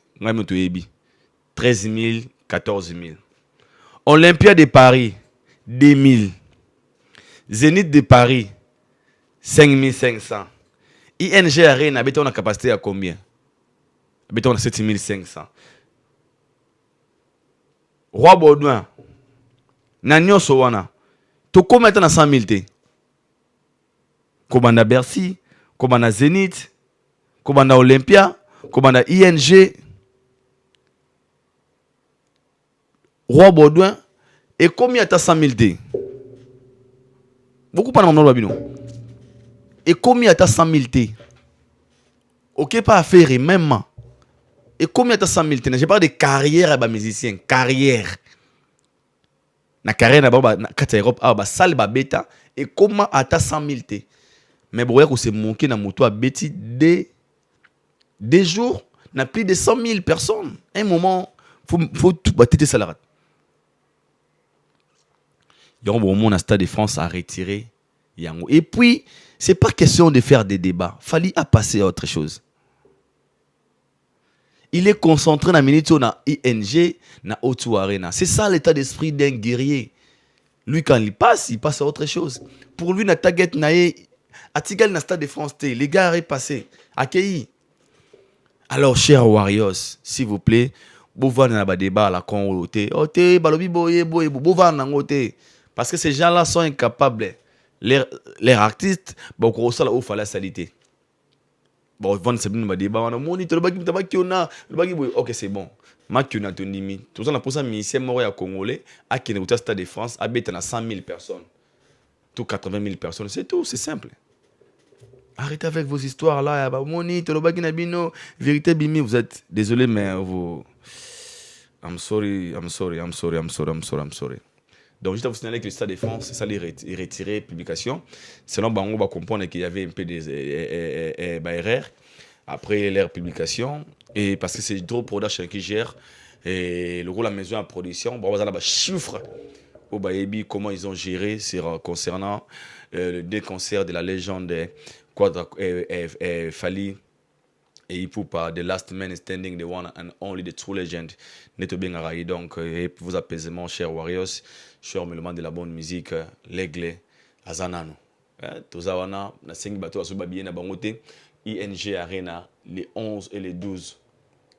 13 000, 14 000. Olympia de Paris, 2 000. Zénith de Paris, 5 500. ING Arena, on a capacité à combien? On a 7 500. Roi Baudouin, Nanyo Sowana, tu combien de 100 000 te? Commanda Bercy, commanda Zénith, commanda Olympia, commanda ING, Roi Baudouin, et combien de 100 000 te? Beaucoup pas dans le babino. Et combien de 100 000 te? Ok, pas à faire même. Et combien de 100 000 te? Je parle de carrière à musicien. Carrière. Na carrière na Europe, salle ba bêta. Et comment à 100 000 te? Mais bon, que c'est manqué dans moto à bêti des jours. Na plus de 100 000 personnes. Un moment, faut tout battre ça la. Il y a un moment dans le Stade de France à retirer. Et puis, c'est pas question de faire des débats. Fallait à passer à autre chose. Il est concentré dans la minute na ING, na O2 Arena. C'est ça l'état d'esprit d'un guerrier. Lui, quand il passe à autre chose. Pour lui, na target nae, atigal na Stade de France, les gars est passé. Accueilli. Alors, chers Warriors, s'il vous plaît, vous venez dans le débat à la con, balobi boye, vous venez parce que ces gens-là sont incapables. Les artistes, beaucoup ça là où fallait salité. Bon, vendre c'est bien débat, on a moniteur le bagi, ok c'est bon. Mathieu Natondimi. Tout ça, on a posé un ministère mort congolais à qui est au Stade de France, à 100 000 personnes. Tout 80 000 personnes, c'est tout, c'est simple. Arrêtez avec vos histoires là. Moni, Tolobagina, vérité Bimi, vous êtes désolé, mais vous. I'm sorry. Donc, juste à vous signaler que le Stade de France, c'est ça, il retiré publication. Selon Bango, on va comprendre qu'il y avait un peu des erreurs après leur publication. Et parce que c'est Draw Production qui gère. Et le rôle de la maison en production, on va avoir des chiffres au Baébi, comment ils ont géré concernant le concerts de la légende Fali. Et il faut pas The Last Man Standing, the one and only, the true legend. Neto Bengarai. Donc, pour vos apaisements, chers Warriors, chers mélomanes de la bonne musique, l'aigle, Azanano. Tozawana, na 5 bateaux à Soubabié, na Bangote, ING Arena, les 11 et les 12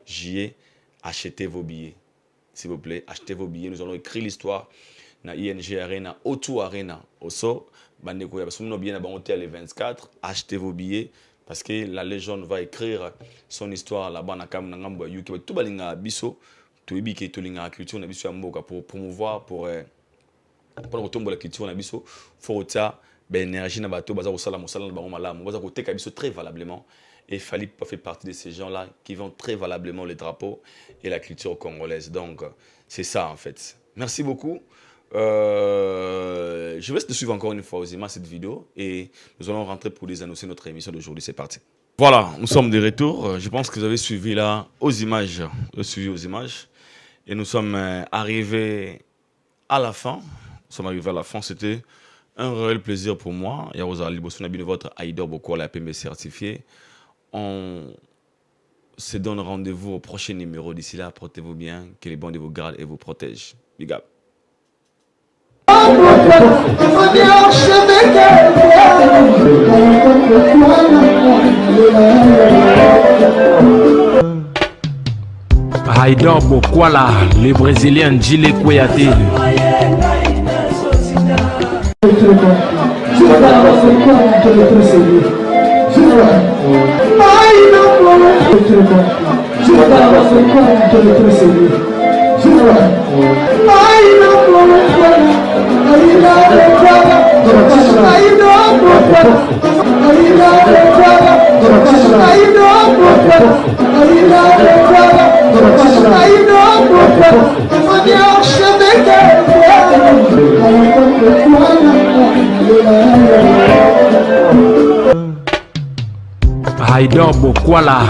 juillet, achetez vos billets. S'il vous plaît, achetez vos billets. Nous allons écrire l'histoire na ING Arena, Auto Arena. Oso, Bandeko, Yabasuno bien na Bangote, les 24, achetez vos billets. Parce que la légende va écrire son histoire là-bas dans le Ngambo UK. Tout balinga biso, tout ibiki tout linga culture na biso amboka pour promouvoir pour retomber la culture na biso. Faut ota énergie na bato baza ko sala mosala na bango malamu. Baza ko teka biso très valablement et Fally fait partie de ces gens-là qui vendent très valablement les drapeaux et la culture congolaise. Donc c'est ça en fait. Merci beaucoup. Je vais te suivre encore une fois aux images cette vidéo et nous allons rentrer pour les annoncer notre émission d'aujourd'hui. C'est parti. Voilà, nous sommes de retour. Je pense que vous avez suivi là aux images, et nous sommes arrivés à la fin. C'était un réel plaisir pour moi. Et votre Aïdor Boko, la PMB certifié. On se donne rendez-vous au prochain numéro. D'ici là, portez-vous bien, que les bons de vous gardent et vous protègent. Big up.
Aïdor Bokwala, le Brésilien Djile Kouyaté. Aïdor Bokwala.